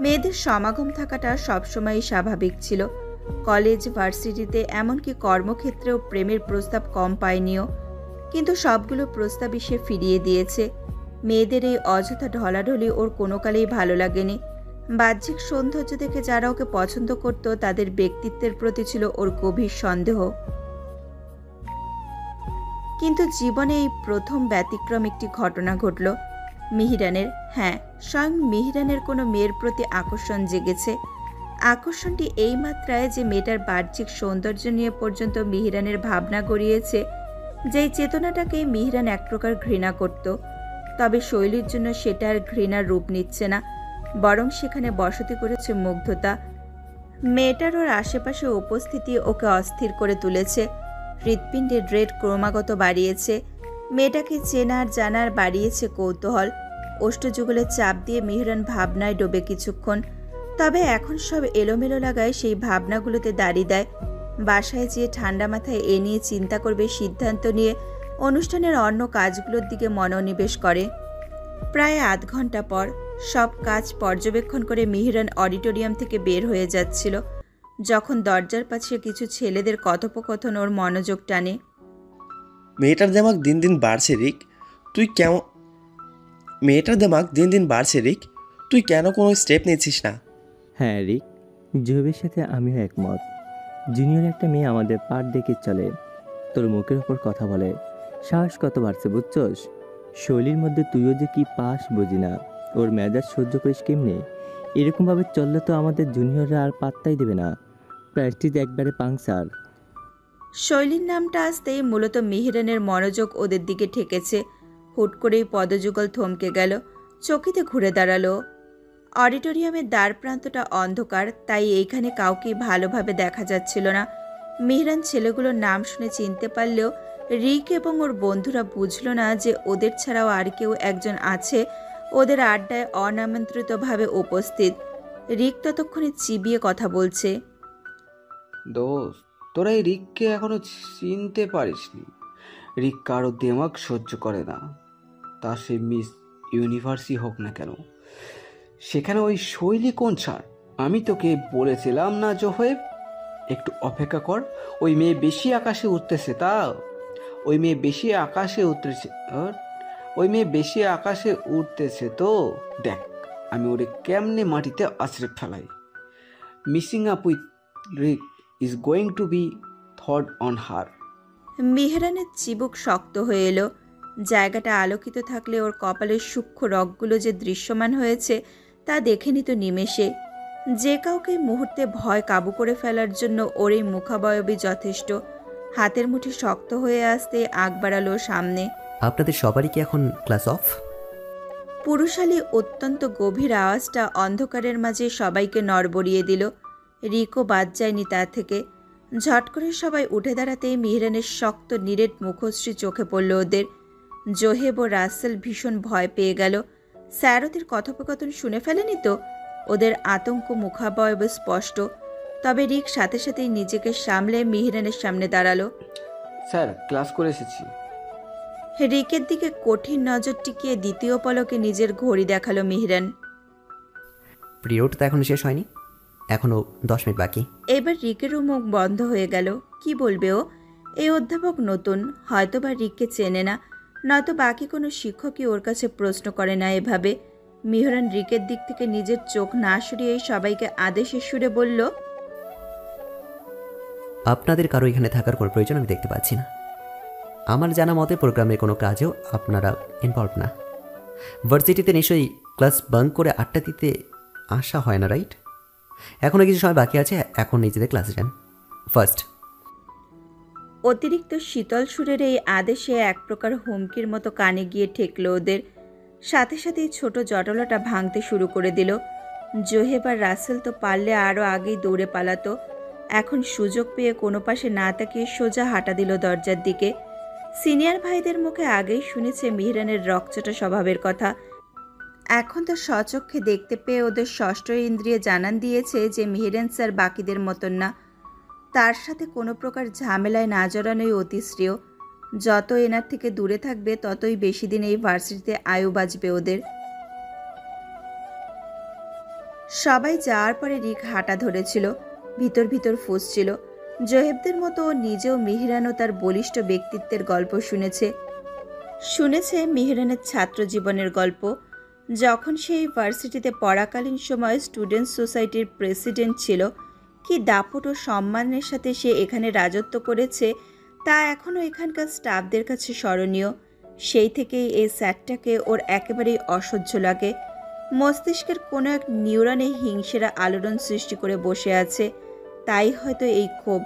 মেয়েদের সমাগম থাকাটা সবসময়ই স্বাভাবিক ছিল। কলেজ, ভার্সিটিতে, এমনকি কর্মক্ষেত্রেও প্রেমের প্রস্তাব কম পায়নিও। কিন্তু সবগুলো প্রস্তাবই সে ফিরিয়ে দিয়েছে। মেয়েদের এই অযথা ঢলাঢলি ওর কোনো কালেই ভালো লাগেনি। বাহ্যিক সৌন্দর্য দেখে যারা ওকে পছন্দ করত তাদের ব্যক্তিত্বের প্রতি ছিল ওর গভীর সন্দেহ। কিন্তু জীবনে এই প্রথম ব্যতিক্রম একটি ঘটনা ঘটল মিহিরানের। হ্যাঁ, স্বয়ং মিহিরানের কোনো মেয়ের প্রতি আকর্ষণ জেগেছে। আকর্ষণটি এই মাত্রায় যে মেয়েটার বাহ্যিক সৌন্দর্য নিয়ে পর্যন্ত মিহিরানের ভাবনা গড়িয়েছে, যেই চেতনাটাকে মিহিরান এক প্রকার ঘৃণা করত। তবে শৈলীর জন্য সেটা আর ঘৃণার রূপ নিচ্ছে না, বরং সেখানে বসতি করেছে মুগ্ধতা। মেয়েটার ওর আশেপাশে উপস্থিতি ওকে অস্থির করে তুলেছে। হৃৎপিণ্ডের রেট ক্রমাগত বাড়িয়েছে। মেয়েটাকে চেনার জানার বাড়িয়েছে কৌতূহল। অষ্টযুগলের চাপ দিয়ে মিহিরান ভাবনায় ডোবে কিছুক্ষণ। তবে এখন সব এলোমেলো লাগায় সেই ভাবনাগুলোতে দাঁড়িয়ে দেয়। বাসায় যেয়ে ঠান্ডা মাথায় এ নিয়ে চিন্তা করবে সিদ্ধান্ত নিয়ে অনুষ্ঠানের অন্য কাজগুলোর দিকে মনোনিবেশ করে। প্রায় আধ ঘন্টা পর সব কাজ পর্যবেক্ষণ করে মিহিরান অডিটোরিয়াম থেকে বের হয়ে যাচ্ছিল, যখন দরজার পাশে কিছু ছেলেদের কথোপকথন ওর মনোযোগ টানে। মেয়েটার দিমাগ দিন দিন বাড়ছে রিক, তুই কেন কোনো স্টেপ নিচ্ছিস না? হ্যাঁ রিক, জুহেবের সাথে আমিও একমত। জুনিয়র একটা মেয়ে আমাদের পাট দেখে চলে, তোর মুখের ওপর কথা বলে, সাহস কত বাড়ছে বুঝছস? শৈলীর মধ্যে তুইও যে কি পাস বুঝি না। ওর মেজাজ সহ্য করিস কেমনে? এরকমভাবে চললে তো আমাদের জুনিয়ররা আর পাত্তাই দেবে না। প্র্যাকটিস একবারে পাংচার। শৈলীর নামটা আসতেই মূলত মিহিরানের মনোযোগ ওদের দিকে ঠেকেছে। হুট করেই পদযুগল থমকে গেল, চকিতে ঘুরে দাঁড়ালো। অডিটোরিয়ামের দ্বার প্রান্তটা অন্ধকার, তাই এইখানে কাউকেই ভালোভাবে দেখা যাচ্ছিল না। মিহিরান ছেলেগুলোর নাম শুনে চিনতে পারলেও রিক এবং ওর বন্ধুরা বুঝল না যে ওদের ছাড়াও আর কেউ একজন আছে ওদের আড্ডায় অনামন্ত্রিতভাবে উপস্থিত। রিক ততক্ষণে চিবিয়ে কথা বলছে। দোস্ত, তোরা এই রিককে এখনো চিনতে পারিসনি। রিক কারো দিমাগ সহ্য করে না, তা সে মিস ইউনিভার্সই হোক না কেন। সেখানে ওই শৈলী কোন ছাড়? আমি তোকে বলেছিলাম না জোহেব, একটু অপেক্ষা কর। ওই মেয়ে বেশি আকাশে উঠতেছে তো দেখ আমি ওরে কেমনে মাটিতে আছড়ে ফেলাই। Messing up with Rick is going to be thought on her. মিহিরানের চিবুক শক্ত হয়ে এলো। জায়গাটা আলোকিত থাকলে ওর কপালের সূক্ষ্ম রগগুলো যে দৃশ্যমান হয়েছে তা দেখে নিত নিমেষে। যে কাউকে মুহূর্তে ভয় কাবু করে ফেলার জন্য ওর এই মুখাবয়বই যথেষ্ট। হাতের মুঠি শক্ত হয়ে আসতে আগ বাড়ালো সামনে। আপনাদের সবারই কি এখন ক্লাস অফ? পুরুষালী অত্যন্ত গভীর আওয়াজটা অন্ধকারের মাঝে সবাইকে নড়বড়িয়ে দিল। রিকও বাদ যায়নি তা থেকে। ঝট করে সবাই উঠে দাঁড়াতেই মিহিরানের শক্ত নিরেট মুখশ্রী চোখে পড়ল ওদের। জোহেব ও রাসেল ভীষণ ভয় পেয়ে গেল। স্যার ওদের কথোপকথন শুনে ফেলেনি তো? ওদের আতঙ্ক মুখাবয়বে স্পষ্ট। তবে রিক সাথে সাথেই নিজেকে সামলে মিহিরানের সামনে দাঁড়ালো। স্যার, ক্লাস করে এসেছি। রিকের দিকে কঠিন নজর টিকিয়ে দ্বিতীয় পলকে নিজের ঘড়ি দেখালো মিহিরান। পিরিয়ড তো এখনো শেষ হয়নি, এখনো 10 মিনিট বাকি। এবার রিকেরও মুখ বন্ধ হয়ে গেল। কি বলবে ও? এই অধ্যাপক নতুন, হয়তোবা রিককে চেনে না, নয়তো বাকি কোনো শিক্ষকই ওর কাছে প্রশ্ন করে না এভাবে। মিহিরান রিকের দিক থেকে নিজের চোখ না সরিয়ে সবাইকে আদেশের সুরে বলল, আপনাদের কারো এখানে থাকার কোনো প্রয়োজন আমি দেখতে পাচ্ছি না। আমার জানা মতে প্রোগ্রামের কোনো কাজেও আপনারা ইনভলভ না। ভার্সিটিতে নিশ্চয়ই ক্লাস বাঙ্ক করে আড্ডা দিতে আসা হয় না, রাইট? এখনও কিছু সময় বাকি আছে, এখন নিজেদের ক্লাসে যান ফার্স্ট। অতিরিক্ত শীতল সুরের এই আদেশে এক প্রকার হুমকির মতো কানে গিয়ে ঠেকল ওদের। সাথে সাথেই ছোট জটলাটা ভাঙতে শুরু করে দিল। জোহেব আর রাসেল তো পারলে আরও আগেই দৌড়ে পালাতো। এখন সুযোগ পেয়ে কোনো পাশে না তাকিয়ে সোজা হাঁটা দিল দরজার দিকে। সিনিয়র ভাইদের মুখে আগেই শুনেছে মিহিরানের রকচটা স্বভাবের কথা। এখন তো স্বচক্ষে দেখতে পেয়ে ওদের ষষ্ঠ ইন্দ্রিয়ে জানান দিয়েছে যে মিহিরান স্যার বাকিদের মতন না। তার সাথে কোনো প্রকার ঝামেলায় না জড়ানোই অতি শ্রেয়। যত এনার থেকে দূরে থাকবে ততই বেশি দিন এই ভার্সিটিতে আয়ু বাঁচবে ওদের। সবাই যাওয়ার পরে রিক হাঁটা ধরেছিল, ভিতর ভিতর ফুঁসছিল। জোহেবদের মতো নিজেও মিহিরান ও তার বলিষ্ঠ ব্যক্তিত্বের গল্প শুনেছে মিহিরানের ছাত্র জীবনের গল্প। যখন সে ইউনিভার্সিটিতে পড়াকালীন সময় স্টুডেন্ট সোসাইটির প্রেসিডেন্ট ছিল, কি দাপট ও সম্মানের সাথে সে এখানে রাজত্ব করেছে তা এখনও এখানকার স্টাফদের কাছে স্মরণীয়। সেই থেকেই এই স্যারটাকে ওর একেবারেই অসহ্য লাগে। মস্তিষ্কের কোনো এক নিউরনে হিংসেরা আলোড়ন সৃষ্টি করে বসে আছে, তাই হয়তো এই ক্ষোভ।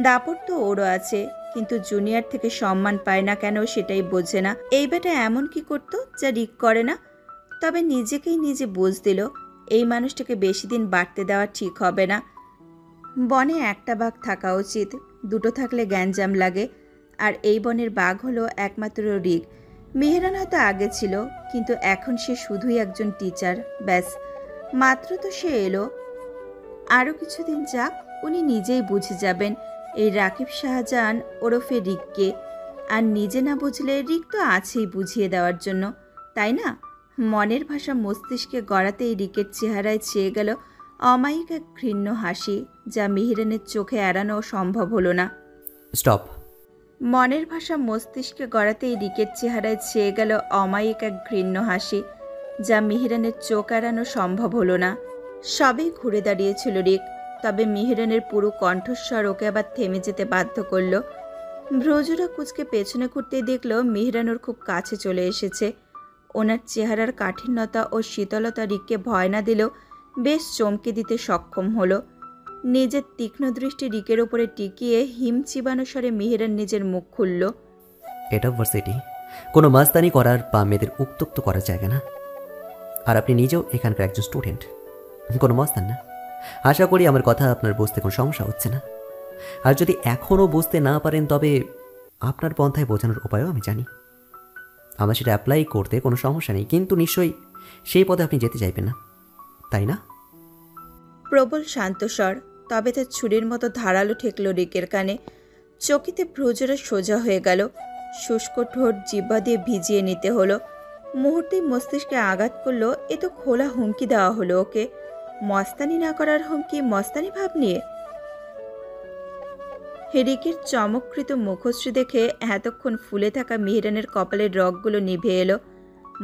দাপট তো ওরও আছে, কিন্তু জুনিয়র থেকে সম্মান পায় না কেন সেটাই বোঝে না। এই বেটা এমন কি করতো যা রিক করে না? তবে নিজেকেই নিজে বুঝ দিল এই মানুষটাকে বেশি দিন বাড়তে দেওয়া ঠিক হবে না। বনে একটা বাঘ থাকা উচিত, দুটো থাকলে গ্যাঞ্জাম লাগে। আর এই বনের বাঘ হলো একমাত্র রিক। মেহরান হয়তো আগে ছিল, কিন্তু এখন সে শুধুই একজন টিচার, ব্যাস। মাত্র তো সে এলো, আরও কিছুদিন যাক, উনি নিজেই বুঝে যাবেন এই রাকিব শাহজাহান ওরফে রিককে। আর নিজে না বুঝলে রিক তো আছেই বুঝিয়ে দেওয়ার জন্য, তাই না? মনের ভাষা মস্তিষ্কে গড়াতেই রিকের চেহারায় চেয়ে গেল অমায়িক এক ঘৃণ্য হাসি, যা মেহরানের চোখে এড়ানো সম্ভব হলো না। স্টপ। মনের ভাষা মস্তিষ্কে গড়াতেই রিকের চেহারায় চেয়ে গেল অমায়িক এক ঘৃণ্য হাসি, যা মেহরানের চোখ এড়ানো সম্ভব হলো না। সবেই ঘুরে দাঁড়িয়েছিল রিক, তবে মেহরানের পুরো কণ্ঠস্বর ওকে আবার থেমে যেতে বাধ্য করল। ভ্রজুরা কুচকে পেছনে ঘুরতেই দেখল মেহরান ওর খুব কাছে চলে এসেছে। ওনার চেহারার কাঠিন্যতা ও শীতলতা রিককে ভয় না দিলেও বেশ চমকে দিতে সক্ষম হলো। নিজের তীক্ষ্ণ দৃষ্টি রিকের ওপরে টিকিয়ে হিম চিবানো স্বরে মেহরান নিজের মুখ খুলল। এটা ভার্সিটি, কোনো মাস্তানি করার বা মেয়েদের উত্তক্ত করার জায়গা না। আর আপনি নিজেও এখানকার একজন স্টুডেন্ট, কোনো মস্তান না। আশা করি আমার কথা আপনার বুঝতে কোনো সমস্যা হচ্ছে না। আর যদি এখনও বুঝতে না পারেন, তবে আপনার পন্থায় বোঝানোর উপায়ও আমি জানি। আমার সেটা অ্যাপ্লাই করতে কোনো সমস্যা নেই, কিন্তু নিশ্চয়ই সেই পদে আপনি যেতে চাইবেন না, তাই না? প্রবল শান্তস্বর, তবে তার ছুরির মতো ধারালো ঠেকল রিকের কানে। চকিতে ভ্রুজোড়া সোজা হয়ে গেল, শুষ্ক ঠোঁট জিহ্বা দিয়ে ভিজিয়ে নিতে হলো। মুহূর্তেই মস্তিষ্কে আঘাত করলো, এ তো খোলা হুমকি দেওয়া হলো ওকে। মস্তানি না করার হুমকি, মস্তানি ভাব নিয়ে। রিকের চমৎকৃত মুখশ্রী দেখে এতক্ষণ ফুলে থাকা মেহরানের কপালের রগগুলো নিভে এলো।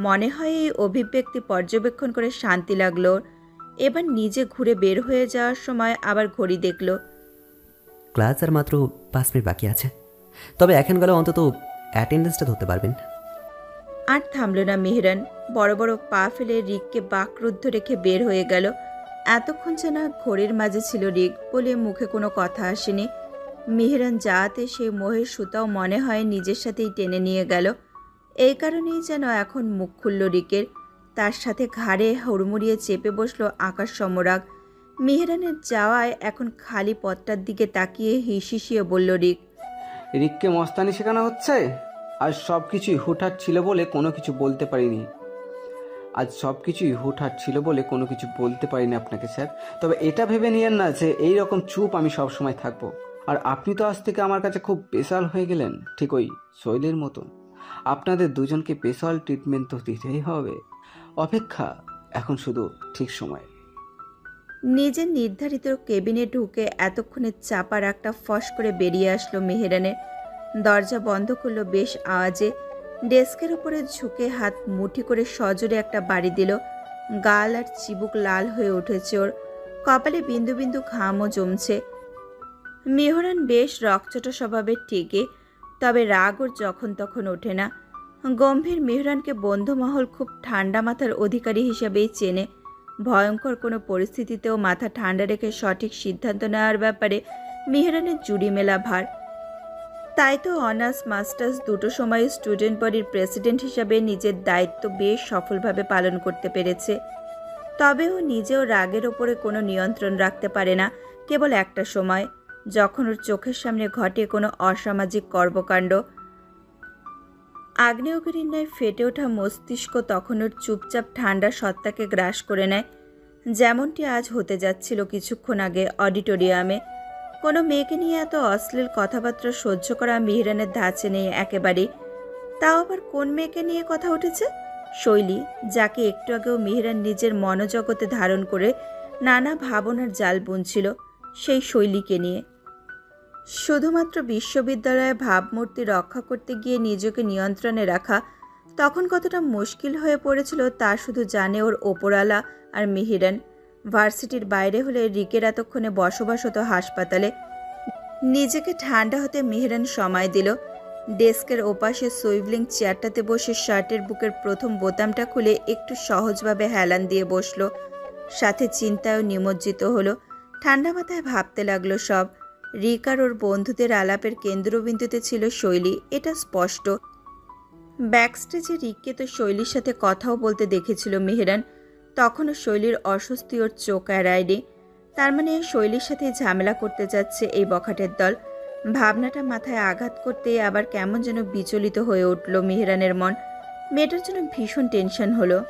মনে হয় এই অভিব্যক্তি পর্যবেক্ষণ করে শান্তি লাগলো। এবার নিজে ঘুরে বের হয়ে যাওয়ার সময় আবার ঘড়ি দেখল। ক্লাস আর মাত্র 5 মিনিট বাকি আছে, তবে এখন গেলে অন্তত অ্যাটেন্ডেন্সটা ধরতে পারবেন। আর থামল না মেহরান, বড় বড় পা ফেলে রিককে বাকরুদ্ধ রেখে বের হয়ে গেল। এতক্ষণ যেন ঘড়ির মাঝে ছিল রিক বলে মুখে কোনো কথা আসেনি। মেহরান যাতে সেই মোহের সুতাও মনে হয় নিজের সাথেই টেনে নিয়ে গেল। এই কারণেই যেন এখন মুখ খুলল রিকের। তার সাথে ঘাড়ে হুড়মুড়িয়ে চেপে বসল আকাশ সমরাগ। মেহরানের যাওয়ায় এখন খালি পথটার দিকে তাকিয়ে হিসিয়ে বলল রিক, রিককে মস্তানি শেখানো হচ্ছে? আর সব কিছুই হুটহাট ছিল বলে কোনো কিছু বলতে পারিনি। আপনাকে স্যার। তবে এটা ভেবে নিয়েন না যে এই রকম চুপ আমি সব সময় থাকবো। আর আপনি তো আজ থেকে আমার কাছে খুব স্পেশাল হয়ে গেলেন, ঠিক ওই শৈলীর মতন। আপনাদের দুজনকে স্পেশাল ট্রিটমেন্ট তো দিতেই হবে। অপেক্ষা এখন শুধু ঠিক সময়। নিজের নির্ধারিত কেবিনে ঢুকে এতক্ষণে চাপার একটা ফস করে বেরিয়ে আসলো মেহরানের। দরজা বন্ধ করলো বেশ আওয়াজে। ডেস্কের উপরে ঝুঁকে হাত মুঠি করে সজোরে একটা বাড়ি দিল। গাল আর চিবুক লাল হয়ে উঠেছে ওর, কপালে বিন্দু বিন্দু ঘামও জমছে। মেহরান বেশ রকচটা স্বভাবের ঠিকই, তবে রাগ ওর যখন তখন ওঠে না। গম্ভীর মেহরানকে বন্ধুমহল খুব ঠান্ডা মাথার অধিকারী হিসেবেই চেনে। ভয়ঙ্কর কোনো পরিস্থিতিতেও মাথা ঠান্ডা রেখে সঠিক সিদ্ধান্ত নেওয়ার ব্যাপারে মেহরানের জুড়ি মেলা ভার। তাই তো অনার্স মাস্টার্স দুটো সময় স্টুডেন্ট বডির প্রেসিডেন্ট হিসাবে নিজের দায়িত্ব বেশ সফলভাবে পালন করতে পেরেছে। তবেও নিজেও রাগের ওপরে কোনো নিয়ন্ত্রণ রাখতে পারে না, কেবল একটা সময়, যখন ওর চোখের সামনে ঘটে কোনো অসামাজিক কর্মকাণ্ড। আগ্নেয়গিরির ন্যায় ফেটে ওঠা মস্তিষ্ক তখন ওর চুপচাপ ঠান্ডা সত্তাকে গ্রাস করে নেয়, যেমনটি আজ হতে যাচ্ছিল কিছুক্ষণ আগে অডিটোরিয়ামে। কোনো মেয়েকে নিয়ে এত অশ্লীল কথাবার্তা সহ্য করা মেহরানের ধাঁচে নেই একেবারেই। তাও আবার কোন মেয়েকে নিয়ে কথা উঠেছে? শৈলী, যাকে একটু আগেও মেহরান নিজের মনোজগতে ধারণ করে নানা ভাবনার জাল বুনছিল, সেই শৈলীকে নিয়ে। শুধুমাত্র বিশ্ববিদ্যালয়ে ভাবমূর্তি রক্ষা করতে গিয়ে নিজেকে নিয়ন্ত্রণে রাখা তখন কতটা মুশকিল হয়ে পড়েছিল তা শুধু জানে ওর ওপরালা আর মিহিরান। ভার্সিটির বাইরে হলে রিকের এতক্ষণে বসবাস হতো হাসপাতালে। নিজেকে ঠান্ডা হতে মিহিরান সময় দিল। ডেস্কের ওপাশে সুইভলিং চেয়ারটাতে বসে শার্টের বুকের প্রথম বোতামটা খুলে একটু সহজভাবে হেলান দিয়ে বসলো। সাথে চিন্তায়ও নিমজ্জিত হলো। ঠান্ডা মাথায় ভাবতে লাগলো সব। রিক আর ওর বন্ধুদের আলাপের কেন্দ্রবিন্দুতে ছিল শৈলী, এটা স্পষ্ট। ব্যাকস্টেজে রিককে তো শৈলীর সাথে কথাও বলতে দেখেছিল মেহেরান। তখনও শৈলীর অস্বস্তি ওর চোখ এড়ায়নি। তার মানে শৈলীর সাথে ঝামেলা করতে যাচ্ছে এই বখাটের দল। ভাবনাটা মাথায় আঘাত করতে আবার কেমন যেন বিচলিত হয়ে উঠল মেহেরানের মন। মেয়েটার জন্য ভীষণ টেনশন হলো।